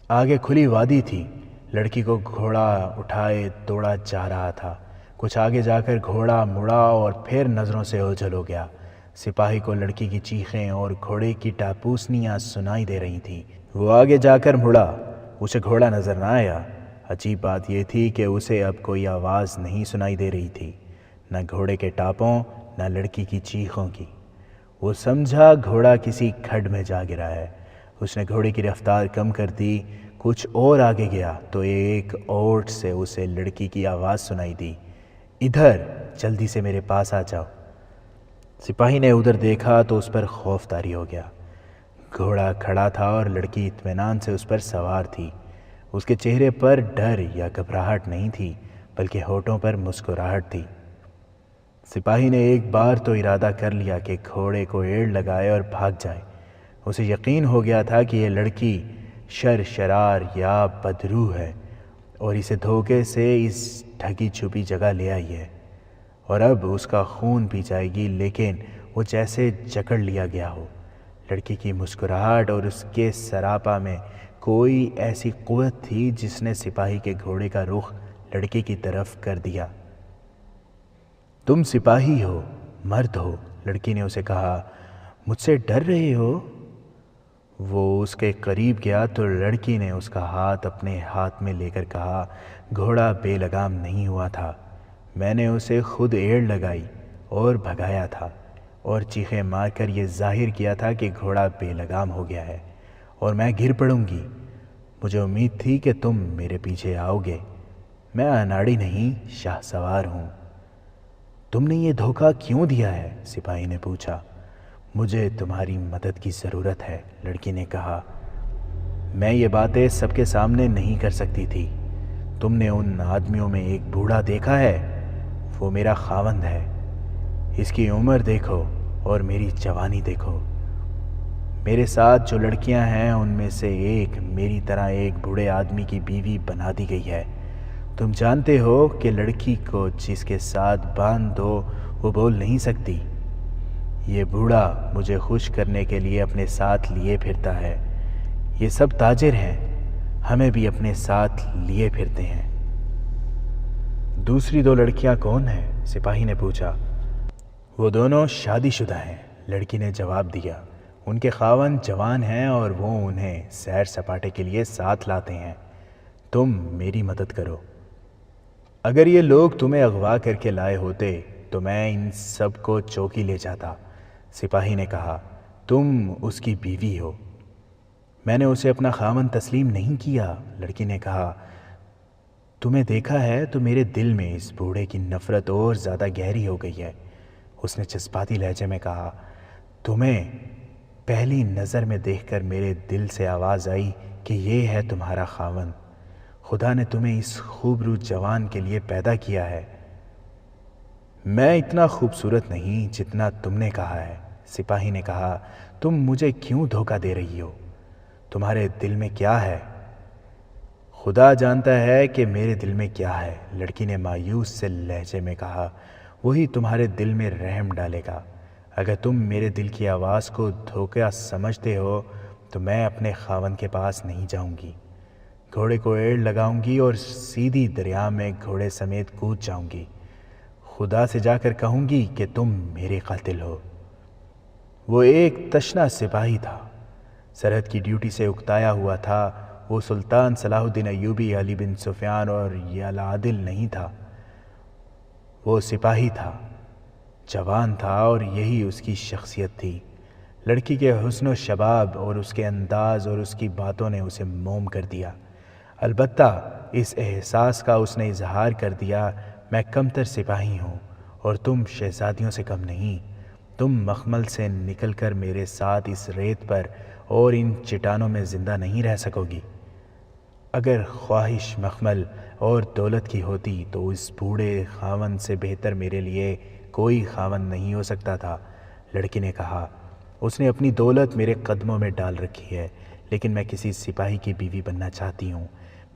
A: آگے کھلی وادی تھی۔ لڑکی کو گھوڑا اٹھائے دوڑا جا رہا تھا۔ کچھ آگے جا کر گھوڑا مڑا اور پھر نظروں سے اوجھل ہو گیا۔ سپاہی کو لڑکی کی چیخیں اور گھوڑے کی ٹاپوسنیاں سنائی دے رہی تھیں۔ وہ آگے جا کر مڑا، اسے گھوڑا نظر نہ آیا۔ عجیب بات یہ تھی کہ اسے اب کوئی آواز نہیں سنائی دے رہی تھی، نہ گھوڑے کے ٹاپوں نہ لڑکی کی چیخوں کی۔ وہ سمجھا گھوڑا کسی کھڈ میں جا گرا ہے۔ اس نے گھوڑے کی رفتار کم کر دی۔ کچھ اور آگے گیا تو ایک اوٹ سے اسے لڑکی کی آواز سنائی دی، ادھر جلدی سے میرے پاس آ جاؤ۔ سپاہی نے ادھر دیکھا تو اس پر خوف طاری ہو گیا۔ گھوڑا کھڑا تھا اور لڑکی اطمینان سے اس پر سوار تھی۔ اس کے چہرے پر ڈر یا گھبراہٹ نہیں تھی، بلکہ ہونٹوں پر مسکراہٹ تھی۔ سپاہی نے ایک بار تو ارادہ کر لیا کہ گھوڑے کو ایڑ لگائے اور بھاگ جائے۔ اسے یقین ہو گیا تھا کہ یہ لڑکی شرار یا بدروح ہے اور اسے دھوکے سے اس ڈھکی چھپی جگہ لے آئی ہے اور اب اس کا خون پی جائے گی، لیکن وہ جیسے جکڑ لیا گیا ہو۔ لڑکی کی مسکراہٹ اور اس کے سراپا میں کوئی ایسی قوت تھی جس نے سپاہی کے گھوڑے کا رخ لڑکی کی طرف کر دیا۔ تم سپاہی ہو، مرد ہو، لڑکی نے اسے کہا، مجھ سے ڈر رہے ہو؟ وہ اس کے قریب گیا تو لڑکی نے اس کا ہاتھ اپنے ہاتھ میں لے کر کہا، گھوڑا بے لگام نہیں ہوا تھا، میں نے اسے خود ایڑ لگائی اور بھگایا تھا اور چیخیں مار کر یہ ظاہر کیا تھا کہ گھوڑا بے لگام ہو گیا ہے اور میں گر پڑوں گی۔ مجھے امید تھی کہ تم میرے پیچھے آؤ گے۔ میں اناڑی نہیں، شاہ سوار ہوں۔ تم نے یہ دھوکہ کیوں دیا ہے؟ سپاہی نے پوچھا۔ مجھے تمہاری مدد کی ضرورت ہے، لڑکی نے کہا۔ میں یہ باتیں سب کے سامنے نہیں کر سکتی تھی۔ تم نے ان آدمیوں میں ایک بوڑھا دیکھا ہے؟ وہ میرا خاوند ہے۔ اس کی عمر دیکھو اور میری جوانی دیکھو۔ میرے ساتھ جو لڑکیاں ہیں ان میں سے ایک میری طرح ایک بوڑھے آدمی کی بیوی بنا دی گئی ہے۔ تم جانتے ہو کہ لڑکی کو جس کے ساتھ باندھ دو وہ بول نہیں سکتی۔ یہ بوڑھا مجھے خوش کرنے کے لیے اپنے ساتھ لیے پھرتا ہے۔ یہ سب تاجر ہیں، ہمیں بھی اپنے ساتھ لیے پھرتے ہیں۔ دوسری دو لڑکیاں کون ہیں؟ سپاہی نے پوچھا۔ وہ دونوں شادی شدہ ہیں، لڑکی نے جواب دیا۔ ان کے خاوند جوان ہیں اور وہ انہیں سیر سپاٹے کے لیے ساتھ لاتے ہیں۔ تم میری مدد کرو۔ اگر یہ لوگ تمہیں اغوا کر کے لائے ہوتے تو میں ان سب کو چوکی لے جاتا، سپاہی نے کہا۔ تم اس کی بیوی ہو۔ میں نے اسے اپنا خاوند تسلیم نہیں کیا، لڑکی نے کہا۔ تمہیں دیکھا ہے تو میرے دل میں اس بوڑھے کی نفرت اور زیادہ گہری ہو گئی ہے، اس نے جذباتی لہجے میں کہا۔ تمہیں پہلی نظر میں دیکھ کر میرے دل سے آواز آئی کہ یہ ہے تمہارا خاوند۔ خدا نے تمہیں اس خوبرو جوان کے لیے پیدا کیا ہے۔ میں اتنا خوبصورت نہیں جتنا تم نے کہا ہے، سپاہی نے کہا۔ تم مجھے کیوں دھوکہ دے رہی ہو؟ تمہارے دل میں کیا ہے؟ خدا جانتا ہے کہ میرے دل میں کیا ہے، لڑکی نے مایوس سے لہجے میں کہا۔ وہی تمہارے دل میں رحم ڈالے گا۔ اگر تم میرے دل کی آواز کو دھوکہ سمجھتے ہو تو میں اپنے خاوند کے پاس نہیں جاؤں گی۔ گھوڑے کو ایڑ لگاؤں گی اور سیدھی دریا میں گھوڑے سمیت کود جاؤں گی۔ خدا سے جا کر کہوں گی کہ تم میرے قاتل ہو۔ وہ ایک تشنا سپاہی تھا، سرحد کی ڈیوٹی سے اکتایا ہوا تھا۔ وہ سلطان صلاح الدین ایوبی، علی بن سفیان اور یلعادل نہیں تھا۔ وہ سپاہی تھا، جوان تھا اور یہی اس کی شخصیت تھی۔ لڑکی کے حسن و شباب اور اس کے انداز اور اس کی باتوں نے اسے موم کر دیا۔ البتہ اس احساس کا اس نے اظہار کر دیا، میں کمتر سپاہی ہوں اور تم شہزادیوں سے کم نہیں۔ تم مخمل سے نکل کر میرے ساتھ اس ریت پر اور ان چٹانوں میں زندہ نہیں رہ سکو گی۔ اگر خواہش مخمل اور دولت کی ہوتی تو اس بوڑھے خاوند سے بہتر میرے لیے کوئی خاوند نہیں ہو سکتا تھا، لڑکی نے کہا۔ اس نے اپنی دولت میرے قدموں میں ڈال رکھی ہے، لیکن میں کسی سپاہی کی بیوی بننا چاہتی ہوں۔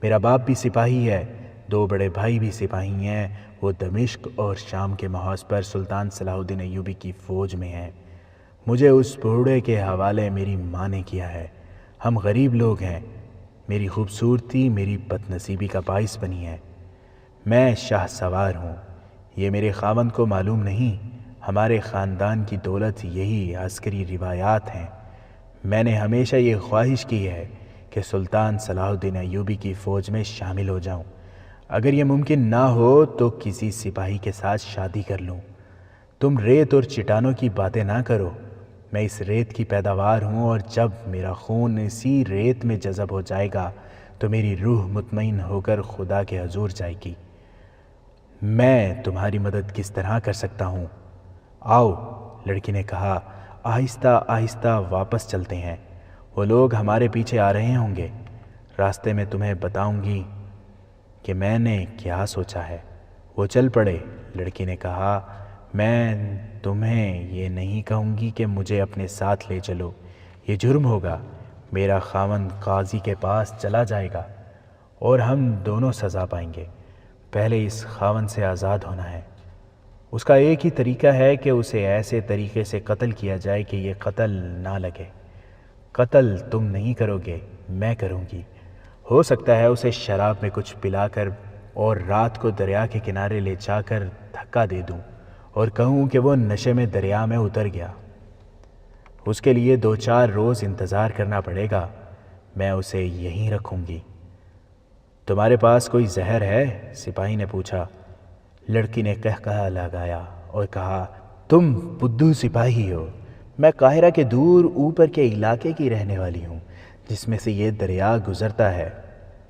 A: میرا باپ بھی سپاہی ہے، 2 بڑے بھائی بھی سپاہی ہیں، وہ دمشق اور شام کے محاذ پر سلطان صلاح الدین ایوبی کی فوج میں ہیں۔ مجھے اس بوڑھے کے حوالے میری ماں نے کیا ہے۔ ہم غریب لوگ ہیں، میری خوبصورتی میری بد نصیبی کا باعث بنی ہے۔ میں شاہ سوار ہوں، یہ میرے خاوند کو معلوم نہیں۔ ہمارے خاندان کی دولت یہی عسکری روایات ہیں۔ میں نے ہمیشہ یہ خواہش کی ہے کہ سلطان صلاح الدین ایوبی کی فوج میں شامل ہو جاؤں۔ اگر یہ ممکن نہ ہو تو کسی سپاہی کے ساتھ شادی کر لوں۔ تم ریت اور چٹانوں کی باتیں نہ کرو، میں اس ریت کی پیداوار ہوں، اور جب میرا خون اسی ریت میں جذب ہو جائے گا تو میری روح مطمئن ہو کر خدا کے حضور جائے گی۔ میں تمہاری مدد کس طرح کر سکتا ہوں؟ آؤ، لڑکی نے کہا، آہستہ آہستہ واپس چلتے ہیں، وہ لوگ ہمارے پیچھے آ رہے ہوں گے۔ راستے میں تمہیں بتاؤں گی کہ میں نے کیا سوچا ہے۔ وہ چل پڑے۔ لڑکی نے کہا، میں تمہیں یہ نہیں کہوں گی کہ مجھے اپنے ساتھ لے چلو، یہ جرم ہوگا۔ میرا خاوند قاضی کے پاس چلا جائے گا اور ہم دونوں سزا پائیں گے۔ پہلے اس خاوند سے آزاد ہونا ہے۔ اس کا ایک ہی طریقہ ہے کہ اسے ایسے طریقے سے قتل کیا جائے کہ یہ قتل نہ لگے۔ قتل تم نہیں کرو گے، میں کروں گی۔ ہو سکتا ہے اسے شراب میں کچھ پلا کر اور رات کو دریا کے کنارے لے جا کر دھکا دے دوں اور کہوں کہ وہ نشے میں دریا میں اتر گیا۔ اس کے لیے 2-4 روز انتظار کرنا پڑے گا۔ میں اسے یہیں رکھوں گی۔ تمہارے پاس کوئی زہر ہے؟ سپاہی نے پوچھا۔ لڑکی نے قہقہا لگایا اور کہا، تم بدھو سپاہی ہو۔ میں قاہرہ کے دور اوپر کے علاقے کی رہنے والی ہوں جس میں سے یہ دریا گزرتا ہے۔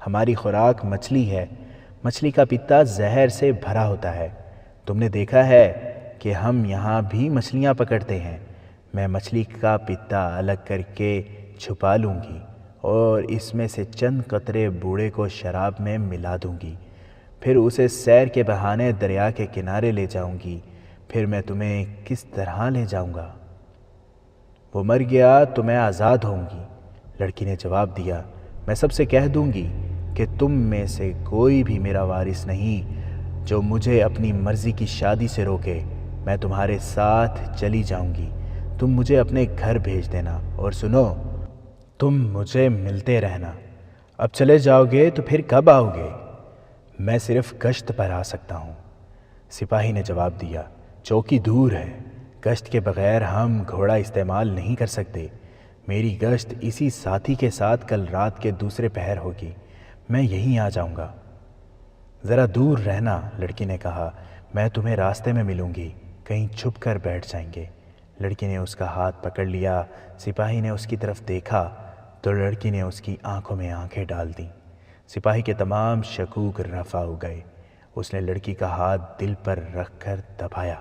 A: ہماری خوراک مچھلی ہے۔ مچھلی کا پتا زہر سے بھرا ہوتا ہے۔ تم نے دیکھا ہے کہ ہم یہاں بھی مچھلیاں پکڑتے ہیں۔ میں مچھلی کا پتا الگ کر کے چھپا لوں گی اور اس میں سے چند قطرے بوڑھے کو شراب میں ملا دوں گی، پھر اسے سیر کے بہانے دریا کے کنارے لے جاؤں گی۔ پھر میں تمہیں کس طرح لے جاؤں گا؟ وہ مر گیا تو میں آزاد ہوں گی۔ لڑکی نے جواب دیا، میں سب سے کہہ دوں گی کہ تم میں سے کوئی بھی میرا وارث نہیں جو مجھے اپنی مرضی کی شادی سے روکے۔ میں تمہارے ساتھ چلی جاؤں گی، تم مجھے اپنے گھر بھیج دینا، اور سنو، تم مجھے ملتے رہنا۔ اب چلے جاؤ گے تو پھر کب آؤ گے؟ میں صرف گشت پر آ سکتا ہوں۔ سپاہی نے جواب دیا، چوکی دور ہے، گشت کے بغیر ہم گھوڑا استعمال نہیں کر سکتے۔ میری گشت اسی ساتھی کے ساتھ کل رات کے دوسرے پہر ہوگی، میں یہیں آ جاؤں گا۔ ذرا دور رہنا، لڑکی نے کہا، میں تمہیں راستے میں ملوں گی، کہیں چھپ کر بیٹھ جائیں گے۔ لڑکی نے اس کا ہاتھ پکڑ لیا۔ سپاہی نے اس کی طرف دیکھا تو لڑکی نے اس کی آنکھوں میں آنکھیں ڈال دیں۔ سپاہی کے تمام شکوک رفع ہو گئے۔ اس نے لڑکی کا ہاتھ دل پر رکھ کر دبایا۔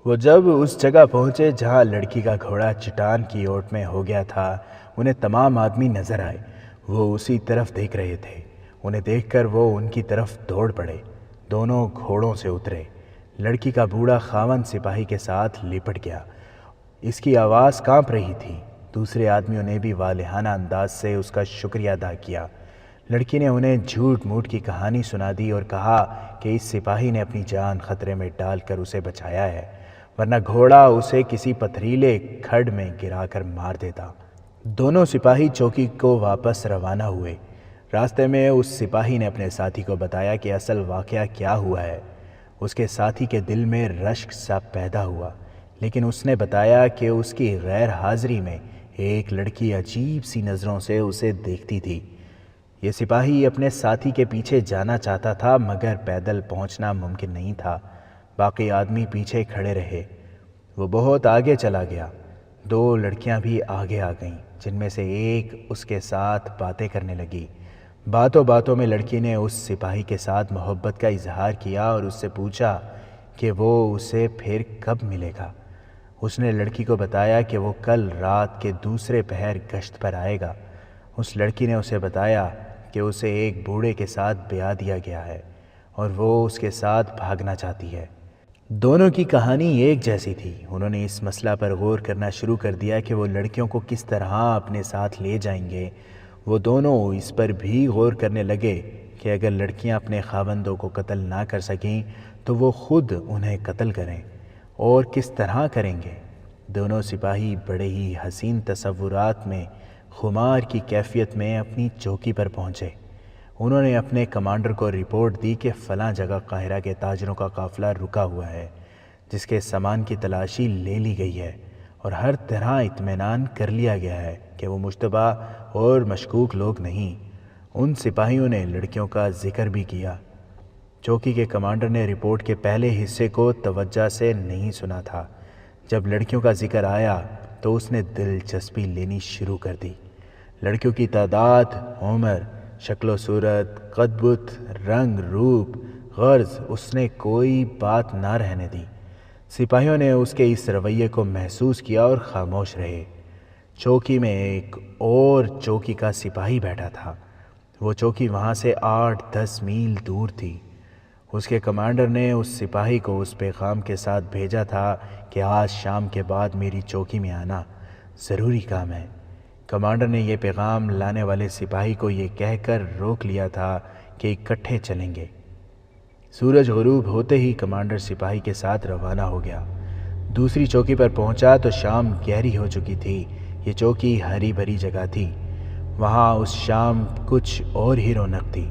A: وہ جب اس جگہ پہنچے جہاں لڑکی کا گھوڑا چٹان کی اوٹ میں ہو گیا تھا، انہیں تمام آدمی نظر آئے۔ وہ اسی طرف دیکھ رہے تھے۔ انہیں دیکھ کر وہ ان کی طرف دوڑ پڑے۔ دونوں گھوڑوں سے اترے۔ لڑکی کا بوڑھا خاوند سپاہی کے ساتھ لپٹ گیا۔ اس کی آواز کانپ رہی تھی۔ دوسرے آدمیوں نے بھی والہانہ انداز سے اس کا شکریہ ادا کیا۔ لڑکی نے انہیں جھوٹ موٹ کی کہانی سنا دی اور کہا کہ اس سپاہی نے اپنی جان خطرے میں ڈال کر اسے بچایا ہے، ورنہ گھوڑا اسے کسی پتھریلے کھڈ میں گرا کر مار دیتا۔ دونوں سپاہی چوکی کو واپس روانہ ہوئے۔ راستے میں اس سپاہی نے اپنے ساتھی کو بتایا کہ اصل واقعہ کیا ہوا ہے۔ اس کے ساتھی کے دل میں رشک سا پیدا ہوا، لیکن اس نے بتایا کہ اس کی غیر حاضری میں ایک لڑکی عجیب سی نظروں سے اسے دیکھتی تھی۔ یہ سپاہی اپنے ساتھی کے پیچھے جانا چاہتا تھا مگر پیدل پہنچنا ممکن نہیں تھا۔ باقی آدمی پیچھے کھڑے رہے۔ وہ بہت آگے چلا گیا۔ 2 لڑکیاں بھی آگے آ گئیں، جن میں سے ایک اس کے ساتھ باتیں کرنے لگی۔ باتوں باتوں میں لڑکی نے اس سپاہی کے ساتھ محبت کا اظہار کیا اور اس سے پوچھا کہ وہ اسے پھر کب ملے گا۔ اس نے لڑکی کو بتایا کہ وہ کل رات کے دوسرے پہر گشت پر آئے گا۔ اس لڑکی نے اسے بتایا کہ اسے ایک بوڑھے کے ساتھ بیاہ دیا گیا ہے اور وہ اس کے ساتھ بھاگنا چاہتی ہے۔ دونوں کی کہانی ایک جیسی تھی۔ انہوں نے اس مسئلہ پر غور کرنا شروع کر دیا کہ وہ لڑکیوں کو کس طرح اپنے ساتھ لے جائیں گے۔ وہ دونوں اس پر بھی غور کرنے لگے کہ اگر لڑکیاں اپنے خاوندوں کو قتل نہ کر سکیں تو وہ خود انہیں قتل کریں، اور کس طرح کریں گے۔ دونوں سپاہی بڑے ہی حسین تصورات میں خمار کی کیفیت میں اپنی چوکی پر پہنچے۔ انہوں نے اپنے کمانڈر کو رپورٹ دی کہ فلاں جگہ قاہرہ کے تاجروں کا قافلہ رکا ہوا ہے، جس کے سامان کی تلاشی لے لی گئی ہے اور ہر طرح اطمینان کر لیا گیا ہے کہ وہ مشتبہ اور مشکوک لوگ نہیں۔ ان سپاہیوں نے لڑکیوں کا ذکر بھی کیا۔ چوکی کے کمانڈر نے رپورٹ کے پہلے حصے کو توجہ سے نہیں سنا تھا۔ جب لڑکیوں کا ذکر آیا تو اس نے دلچسپی لینی شروع کر دی۔ لڑکیوں کی تعداد، عمر، شکل و صورت، قد بت، رنگ روپ، غرض، اس نے کوئی بات نہ رہنے دی۔ سپاہیوں نے اس کے اس رویے کو محسوس کیا اور خاموش رہے۔ چوکی میں ایک اور چوکی کا سپاہی بیٹھا تھا۔ وہ چوکی وہاں سے 8-10 میل دور تھی۔ اس کے کمانڈر نے اس سپاہی کو اس پیغام کے ساتھ بھیجا تھا کہ آج شام کے بعد میری چوکی میں آنا، ضروری کام ہے۔ کمانڈر نے یہ پیغام لانے والے سپاہی کو یہ کہہ کر روک لیا تھا کہ اکٹھے چلیں گے۔ سورج غروب ہوتے ہی کمانڈر سپاہی کے ساتھ روانہ ہو گیا۔ دوسری چوکی پر پہنچا تو شام گہری ہو چکی تھی۔ یہ چوکی ہری بھری جگہ تھی۔ وہاں اس شام کچھ اور ہی رونق تھی۔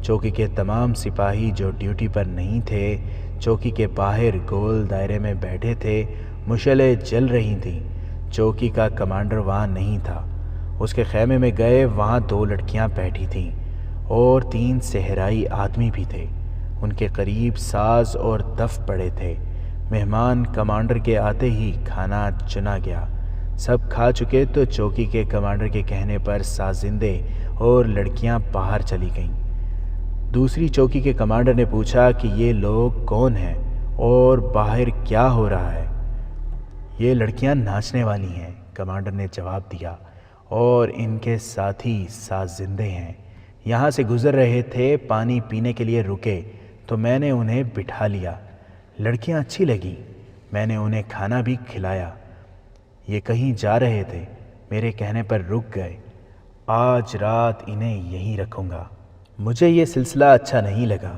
A: چوکی کے تمام سپاہی جو ڈیوٹی پر نہیں تھے چوکی کے باہر گول دائرے میں بیٹھے تھے۔ مشعلیں جل رہی تھیں۔ چوکی کا کمانڈر وہاں نہیں تھا۔ اس کے خیمے میں گئے، وہاں 2 لڑکیاں بیٹھی تھیں اور 3 صحرائی آدمی بھی تھے۔ ان کے قریب ساز اور دف پڑے تھے۔ مہمان کمانڈر کے آتے ہی کھانا چنا گیا۔ سب کھا چکے تو چوکی کے کمانڈر کے کہنے پر سازندے اور لڑکیاں باہر چلی گئیں۔ دوسری چوکی کے کمانڈر نے پوچھا کہ یہ لوگ کون ہیں اور باہر کیا ہو رہا ہے؟ یہ لڑکیاں ناچنے والی ہیں، کمانڈر نے جواب دیا، اور ان کے ساتھی سازندے ہیں۔ یہاں سے گزر رہے تھے، پانی پینے کے لیے رکے تو میں نے انہیں بٹھا لیا۔ لڑکیاں اچھی لگیں، میں نے انہیں کھانا بھی کھلایا۔ یہ کہیں جا رہے تھے، میرے کہنے پر رک گئے۔ آج رات انہیں یہیں رکھوں گا۔ مجھے یہ سلسلہ اچھا نہیں لگا،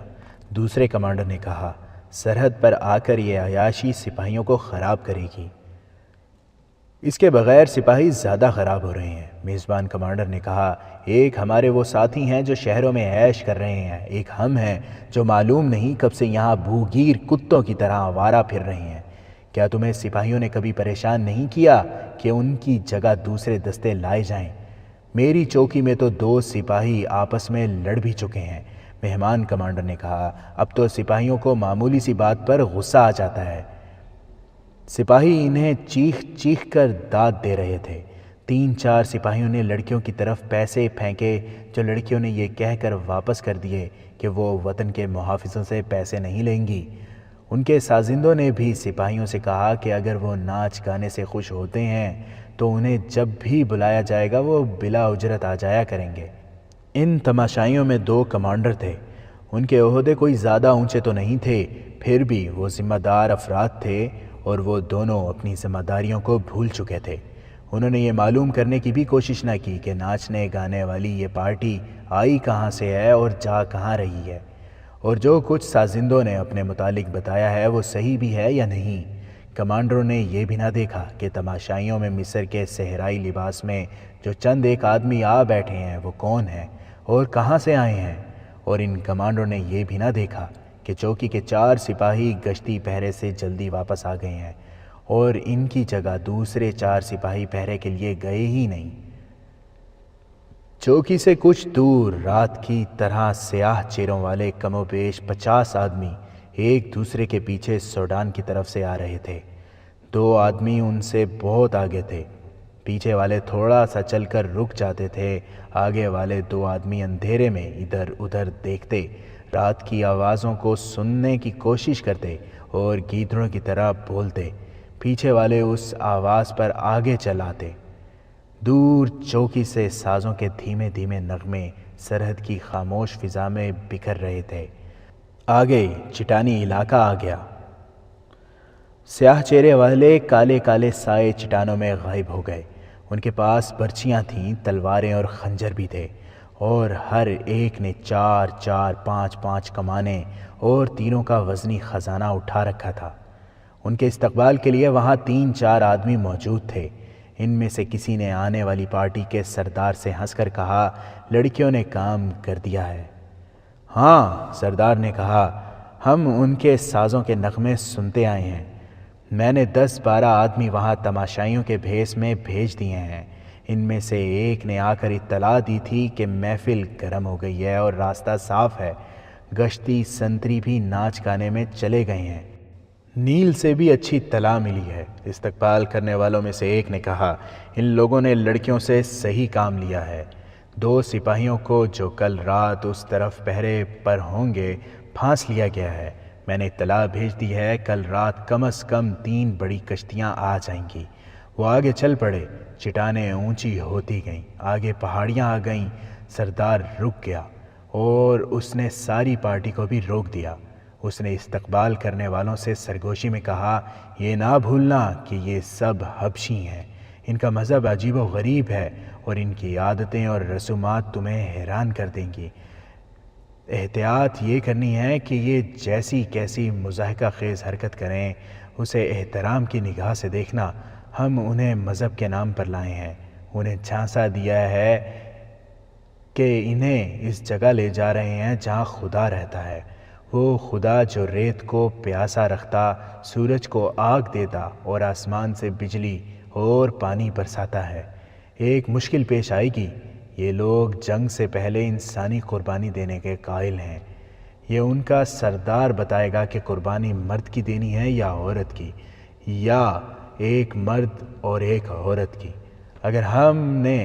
A: دوسرے کمانڈر نے کہا۔ سرحد پر آ کر یہ عیاشی سپاہیوں کو خراب کرے گی۔ اس کے بغیر سپاہی زیادہ خراب ہو رہے ہیں، میزبان کمانڈر نے کہا۔ ایک ہمارے وہ ساتھی ہیں جو شہروں میں عیش کر رہے ہیں، ایک ہم ہیں جو معلوم نہیں کب سے یہاں بھوگیر کتوں کی طرح آوارہ پھر رہے ہیں۔ کیا تمہیں سپاہیوں نے کبھی پریشان نہیں کیا کہ ان کی جگہ دوسرے دستے لائے جائیں؟ میری چوکی میں تو 2 سپاہی آپس میں لڑ بھی چکے ہیں، مہمان کمانڈر نے کہا۔ اب تو سپاہیوں کو معمولی سی بات پر غصہ آ جاتا ہے۔ سپاہی انہیں چیخ چیخ کر داد دے رہے تھے۔ 3-4 سپاہیوں نے لڑکیوں کی طرف پیسے پھینکے، جو لڑکیوں نے یہ کہہ کر واپس کر دیے کہ وہ وطن کے محافظوں سے پیسے نہیں لیں گی۔ ان کے سازندوں نے بھی سپاہیوں سے کہا کہ اگر وہ ناچ گانے سے خوش ہوتے ہیں تو انہیں جب بھی بلایا جائے گا وہ بلا اجرت آ جایا کریں گے۔ ان تماشائیوں میں 2 کمانڈر تھے۔ ان کے عہدے کوئی زیادہ اونچے تو نہیں تھے، پھر بھی وہ ذمہ دار افراد تھے اور وہ دونوں اپنی ذمہ داریوں کو بھول چکے تھے۔ انہوں نے یہ معلوم کرنے کی بھی کوشش نہ کی کہ ناچنے گانے والی یہ پارٹی آئی کہاں سے ہے اور جا کہاں رہی ہے، اور جو کچھ سازندوں نے اپنے متعلق بتایا ہے وہ صحیح بھی ہے یا نہیں۔ کمانڈروں نے یہ بھی نہ دیکھا کہ تماشائیوں میں مصر کے صحرائی لباس میں جو چند ایک آدمی آ بیٹھے ہیں وہ کون ہیں اور کہاں سے آئے ہیں، اور ان کمانڈروں نے یہ بھی نہ دیکھا کہ چوکی کے 4 سپاہی گشتی پہرے سے جلدی واپس آ گئے ہیں اور ان کی جگہ دوسرے 4 سپاہی پہرے کے لیے گئے ہی نہیں۔ چوکی سے کچھ دور رات کی طرح سیاہ چہروں والے کم و بیش 50 آدمی ایک دوسرے کے پیچھے سوڈان کی طرف سے آ رہے تھے۔ 2 آدمی ان سے بہت آگے تھے۔ پیچھے والے تھوڑا سا چل کر رک جاتے تھے، آگے والے 2 آدمی اندھیرے میں ادھر ادھر دیکھتے، رات کی آوازوں کو سننے کی کوشش کرتے اور گیدڑوں کی طرح بولتے۔ پیچھے والے اس آواز پر آگے چل آتے۔ دور چوکی سے سازوں کے دھیمے دھیمے نغمے سرحد کی خاموش فضا میں بکھر رہے تھے۔ آگے چٹانی علاقہ آ گیا۔ سیاہ چہرے والے کالے کالے سائے چٹانوں میں غائب ہو گئے۔ ان کے پاس برچیاں تھیں، تلواریں اور خنجر بھی تھے، اور ہر ایک نے 4 4 5 5 کمانیں اور تیروں کا وزنی خزانہ اٹھا رکھا تھا۔ ان کے استقبال کے لیے وہاں 3 4 آدمی موجود تھے۔ ان میں سے کسی نے آنے والی پارٹی کے سردار سے ہنس کر کہا، لڑکیوں نے کام کر دیا ہے۔ ہاں، سردار نے کہا، ہم ان کے سازوں کے نغمے سنتے آئے ہیں۔ میں نے 10 12 آدمی وہاں تماشائیوں کے بھیس میں بھیج دیے ہیں۔ ان میں سے ایک نے آ کر اطلاع دی تھی کہ محفل گرم ہو گئی ہے اور راستہ صاف ہے۔ گشتی سنتری بھی ناچ گانے میں چلے گئے ہیں۔ نیل سے بھی اچھی اطلاع ملی ہے۔ استقبال کرنے والوں میں سے ایک نے کہا، ان لوگوں نے لڑکیوں سے صحیح کام لیا ہے۔ 2 سپاہیوں کو جو کل رات اس طرف پہرے پر ہوں گے پھانس لیا گیا ہے۔ میں نے اطلاع بھیج دی ہے، کل رات کم از کم 3 بڑی کشتیاں آ جائیں گی۔ وہ آگے چل پڑے، چٹانیں اونچی ہوتی گئیں، آگے پہاڑیاں آ گئیں۔ سردار رک گیا اور اس نے ساری پارٹی کو بھی روک دیا۔ اس نے استقبال کرنے والوں سے سرگوشی میں کہا، یہ نہ بھولنا کہ یہ سب حبشی ہیں۔ ان کا مذہب عجیب و غریب ہے اور ان کی عادتیں اور رسومات تمہیں حیران کر دیں گی۔ احتیاط یہ کرنی ہے کہ یہ جیسی کیسی مضحکہ خیز حرکت کریں، اسے احترام کی نگاہ سے دیکھنا۔ ہم انہیں مذہب کے نام پر لائے ہیں، انہیں جھانسا دیا ہے کہ انہیں اس جگہ لے جا رہے ہیں جہاں خدا رہتا ہے، وہ خدا جو ریت کو پیاسا رکھتا، سورج کو آگ دیتا اور آسمان سے بجلی اور پانی برساتا ہے۔ ایک مشکل پیش آئے گی، یہ لوگ جنگ سے پہلے انسانی قربانی دینے کے قائل ہیں۔ یہ ان کا سردار بتائے گا کہ قربانی مرد کی دینی ہے یا عورت کی، یا ایک مرد اور ایک عورت کی۔ اگر ہم نے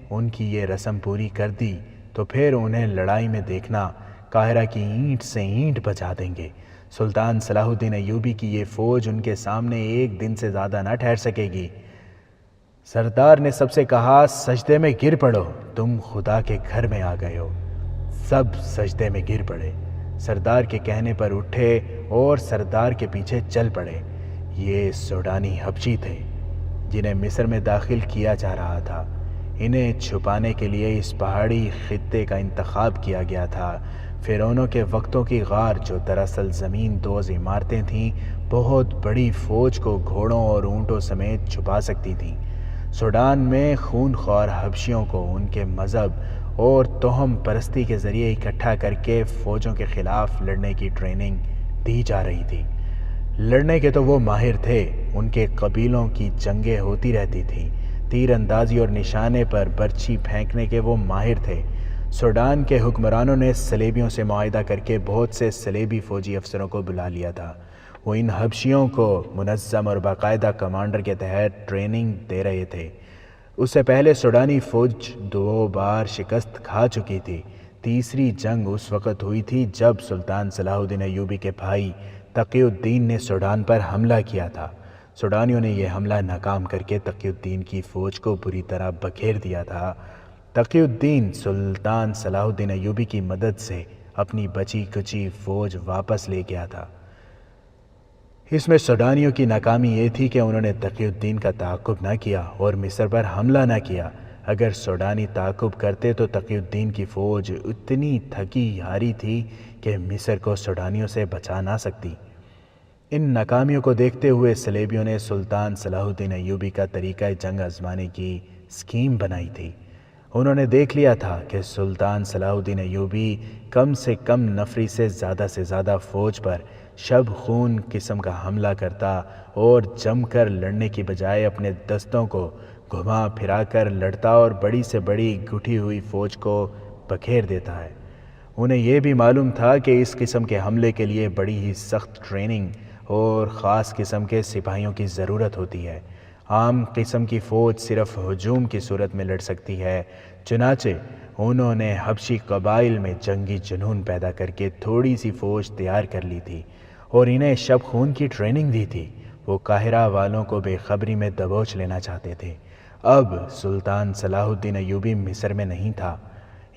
A: ان کی یہ رسم پوری کر دی تو پھر انہیں لڑائی میں دیکھنا، قاہرہ کی اینٹ سے اینٹ بجا دیں گے۔ سلطان صلاح الدین ایوبی کی یہ فوج ان کے سامنے ایک دن سے زیادہ نہ ٹھہر سکے گی۔ سردار نے سب سے کہا، سجدے میں گر پڑو، تم خدا کے گھر میں آ گئے ہو۔ سب سجدے میں گر پڑے، سردار کے کہنے پر اٹھے اور سردار کے پیچھے چل پڑے۔ یہ سوڈانی حبشی تھے جنہیں مصر میں داخل کیا جا رہا تھا۔ انہیں چھپانے کے لیے اس پہاڑی خطے کا انتخاب کیا گیا تھا۔ فرعونوں کے وقتوں کی غار، جو دراصل زمین دوز عمارتیں تھیں، بہت بڑی فوج کو گھوڑوں اور اونٹوں سمیت چھپا سکتی تھیں۔ سوڈان میں خون خوار حبشیوں کو ان کے مذہب اور توہم پرستی کے ذریعے اکٹھا کر کے فوجوں کے خلاف لڑنے کی ٹریننگ دی جا رہی تھی۔ لڑنے کے تو وہ ماہر تھے، ان کے قبیلوں کی جنگیں ہوتی رہتی تھیں۔ تیر اندازی اور نشانے پر برچھی پھینکنے کے وہ ماہر تھے۔ سوڈان کے حکمرانوں نے صلیبیوں سے معاہدہ کر کے بہت سے صلیبی فوجی افسروں کو بلا لیا تھا۔ وہ ان حبشیوں کو منظم اور باقاعدہ کمانڈر کے تحت ٹریننگ دے رہے تھے۔ اس سے پہلے سوڈانی فوج 2 بار شکست کھا چکی تھی۔ تیسری جنگ اس وقت ہوئی تھی جب سلطان صلاح الدین ایوبی کے بھائی تقی الدین نے سوڈان پر حملہ کیا تھا۔ سوڈانیوں نے یہ حملہ ناکام کر کے تقی الدین کی فوج کو بری طرح بکھیر دیا تھا۔ تقی الدین سلطان صلاح الدین ایوبی کی مدد سے اپنی بچی کچی فوج واپس لے گیا تھا۔ اس میں سوڈانیوں کی ناکامی یہ تھی کہ انہوں نے تقی الدین کا تعاقب نہ کیا اور مصر پر حملہ نہ کیا۔ اگر سوڈانی تعاقب کرتے تو تقی الدین کی فوج اتنی تھکی ہاری تھی کہ مصر کو سوڈانیوں سے بچا نہ سکتی۔ ان ناکامیوں کو دیکھتے ہوئے صلیبیوں نے سلطان صلاح الدین ایوبی کا طریقہ جنگ آزمانے کی اسکیم بنائی تھی۔ انہوں نے دیکھ لیا تھا کہ سلطان صلاح الدین ایوبی کم سے کم نفری سے زیادہ فوج پر شب خون قسم کا حملہ کرتا اور جم کر لڑنے کی بجائے اپنے دستوں کو گھما پھرا کر لڑتا اور بڑی سے بڑی گٹھی ہوئی فوج کو بکھیر دیتا ہے۔ انہیں یہ بھی معلوم تھا کہ اس قسم کے حملے کے لیے بڑی ہی سخت ٹریننگ اور خاص قسم کے سپاہیوں کی ضرورت ہوتی ہے۔ عام قسم کی فوج صرف ہجوم کی صورت میں لڑ سکتی ہے۔ چنانچہ انہوں نے حبشی قبائل میں جنگی جنون پیدا کر کے تھوڑی سی فوج تیار کر لی تھی اور انہیں شب خون کی ٹریننگ دی تھی۔ وہ قاہرہ والوں کو بے خبری میں دبوچ لینا چاہتے تھے۔ اب سلطان صلاح الدین ایوبی مصر میں نہیں تھا۔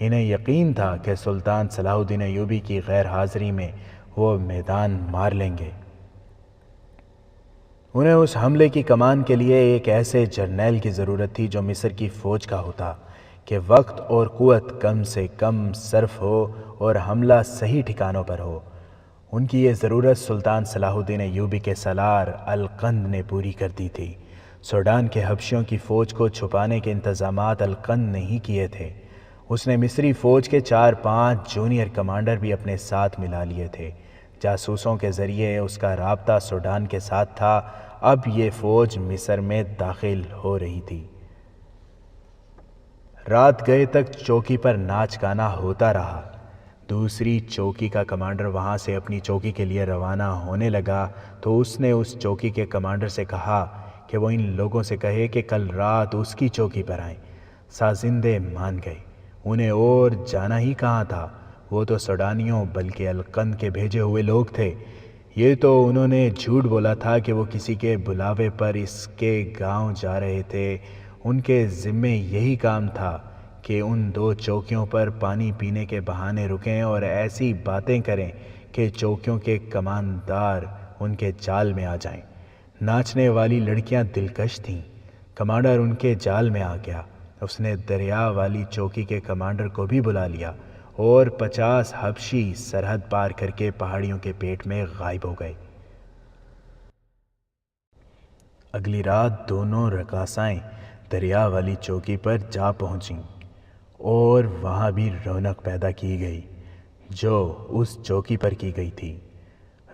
A: انہیں یقین تھا کہ سلطان صلاح الدین ایوبی کی غیر حاضری میں وہ میدان مار لیں گے۔ انہیں اس حملے کی کمان کے لیے ایک ایسے جرنیل کی ضرورت تھی جو مصر کی فوج کا ہوتا کہ وقت اور قوت کم سے کم صرف ہو اور حملہ صحیح ٹھکانوں پر ہو۔ ان کی یہ ضرورت سلطان صلاح الدین ایوبی کے سالار القند نے پوری کر دی تھی۔ سوڈان کے حبشیوں کی فوج کو چھپانے کے انتظامات القند نے ہی کیے تھے۔ اس نے مصری فوج کے 4-5 جونیئر کمانڈر بھی اپنے ساتھ ملا لیے تھے۔ جاسوسوں کے ذریعے اس کا رابطہ سوڈان کے ساتھ تھا۔ اب یہ فوج مصر میں داخل ہو رہی تھی۔ رات گئے تک چوکی پر ناچ گانا ہوتا رہا۔ دوسری چوکی کا کمانڈر وہاں سے اپنی چوکی کے لیے روانہ ہونے لگا تو اس نے اس چوکی کے کمانڈر سے کہا کہ وہ ان لوگوں سے کہے کہ کل رات اس کی چوکی پر آئیں۔ سازندے مان گئے۔ انہیں اور جانا ہی کہاں تھا، وہ تو سوڈانیوں بلکہ القند کے بھیجے ہوئے لوگ تھے۔ یہ تو انہوں نے جھوٹ بولا تھا کہ وہ کسی کے بلاوے پر اس کے گاؤں جا رہے تھے۔ ان کے ذمے یہی کام تھا کہ ان 2 چوکیوں پر پانی پینے کے بہانے رکیں اور ایسی باتیں کریں کہ چوکیوں کے کماندار ان کے جال میں آ جائیں۔ ناچنے والی لڑکیاں دلکش تھیں۔ کمانڈر ان کے جال میں آ گیا۔ اس نے دریا والی چوکی کے کمانڈر کو بھی بلا لیا اور 50 حبشی سرحد پار کر کے پہاڑیوں کے پیٹ میں غائب ہو گئے۔ اگلی رات دونوں رقاصائیں دریا والی چوکی پر جا پہنچیں اور وہاں بھی رونق پیدا کی گئی جو اس چوکی پر کی گئی تھی۔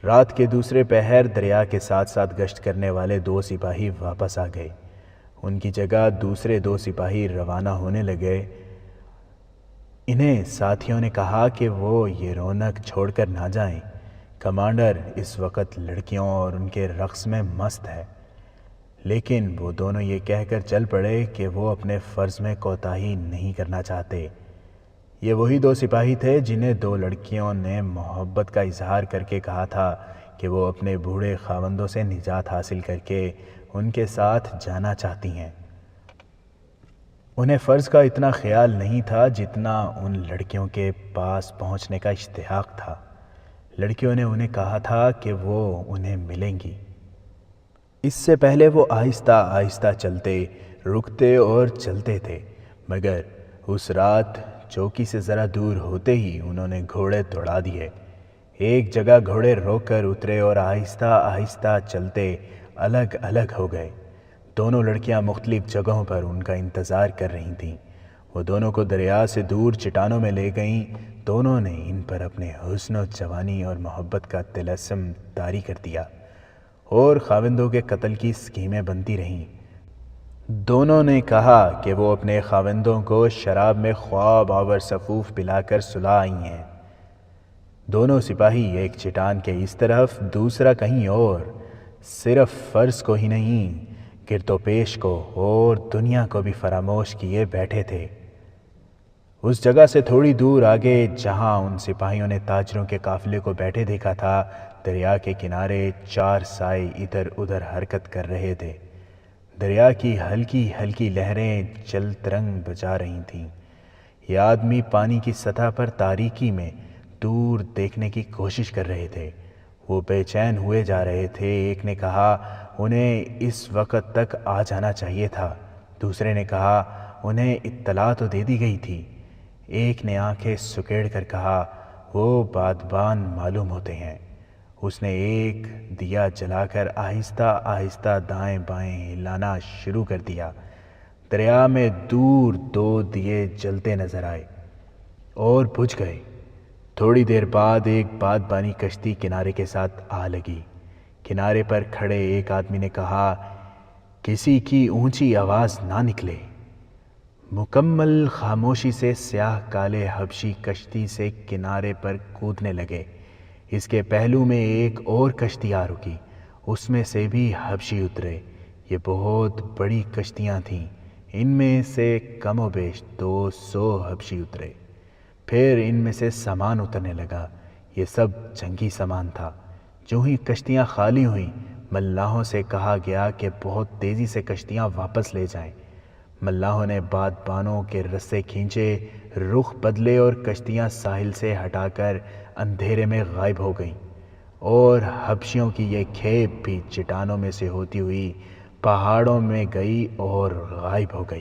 A: رات کے دوسرے پہر دریا کے ساتھ ساتھ گشت کرنے والے 2 سپاہی واپس آ گئے۔ ان کی جگہ دوسرے 2 سپاہی روانہ ہونے لگے۔ انہیں ساتھیوں نے کہا کہ وہ یہ رونق چھوڑ کر نہ جائیں۔ کمانڈر اس وقت لڑکیوں اور ان کے رقص میں مست ہے۔ لیکن وہ دونوں یہ کہہ کر چل پڑے کہ وہ اپنے فرض میں کوتاہی نہیں کرنا چاہتے۔ یہ وہی 2 سپاہی تھے جنہیں 2 لڑکیوں نے محبت کا اظہار کر کے کہا تھا کہ وہ اپنے بوڑھے خاوندوں سے نجات حاصل کر کے ان کے ساتھ جانا چاہتی ہیں۔ انہیں فرض کا اتنا خیال نہیں تھا جتنا ان لڑکیوں کے پاس پہنچنے کا اشتیاق تھا۔ لڑکیوں نے انہیں کہا تھا کہ وہ انہیں ملیں گی۔ اس سے پہلے وہ آہستہ آہستہ چلتے، رکتے اور چلتے تھے، مگر اس رات چوکی سے ذرا دور ہوتے ہی انہوں نے گھوڑے دوڑا دیے۔ ایک جگہ گھوڑے روک کر اترے اور آہستہ آہستہ چلتے الگ الگ ہو گئے۔ دونوں لڑکیاں مختلف جگہوں پر ان کا انتظار کر رہی تھیں۔ وہ دونوں کو دریا سے دور چٹانوں میں لے گئیں۔ دونوں نے ان پر اپنے حسن و جوانی اور محبت کا طلسم طاری کر دیا اور خاوندوں کے قتل کی اسکیمیں بنتی رہیں۔ دونوں نے کہا کہ وہ اپنے خاوندوں کو شراب میں خواب آور سفوف پلا کر سلا آئی ہیں۔ دونوں سپاہی ایک چٹان کے اس طرف دوسرا کہیں اور، صرف فرض کو ہی نہیں گرد و پیش کو اور دنیا کو بھی فراموش کیے بیٹھے تھے۔ اس جگہ سے تھوڑی دور آگے جہاں ان سپاہیوں نے تاجروں کے قافلے کو بیٹھے دیکھا تھا، دریا کے کنارے 4 سائے ادھر ادھر حرکت کر رہے تھے۔ دریا کی ہلکی ہلکی لہریں جل ترنگ بجا رہی تھیں۔ یہ آدمی پانی کی سطح پر تاریکی میں دور دیکھنے کی کوشش کر رہے تھے۔ وہ بے چین ہوئے جا رہے تھے۔ ایک نے کہا انہیں اس وقت تک آ جانا چاہیے تھا۔ دوسرے نے کہا انہیں اطلاع تو دے دی گئی تھی۔ ایک نے آنکھیں سکیڑ کر کہا وہ بادبان معلوم ہوتے ہیں۔ اس نے ایک دیا جلا کر آہستہ آہستہ دائیں بائیں ہلانا شروع کر دیا۔ دریا میں دور 2 دیے جلتے نظر آئے اور بجھ گئے۔ تھوڑی دیر بعد ایک بادبانی کشتی کنارے کے ساتھ آ لگی۔ کنارے پر کھڑے ایک آدمی نے کہا کسی کی اونچی آواز نہ نکلے۔ مکمل خاموشی سے سیاہ کالے حبشی کشتی سے کنارے پر کودنے لگے۔ اس کے پہلو میں ایک اور کشتی آ رکی، اس میں سے بھی حبشی اترے۔ یہ بہت بڑی کشتیاں تھیں، ان میں سے کم و بیش 200 حبشی اترے۔ پھر ان میں سے سامان اترنے لگا۔ یہ سب جنگی سامان تھا۔ جو ہی کشتیاں خالی ہوئیں، ملاحوں سے کہا گیا کہ بہت تیزی سے کشتیاں واپس لے جائیں۔ ملاحوں نے بادبانوں کے رسے کھینچے، رخ بدلے اور کشتیاں ساحل سے ہٹا کر اندھیرے میں غائب ہو گئیں اور حبشیوں کی یہ کھیپ بھی چٹانوں میں سے ہوتی ہوئی پہاڑوں میں گئی اور غائب ہو گئی۔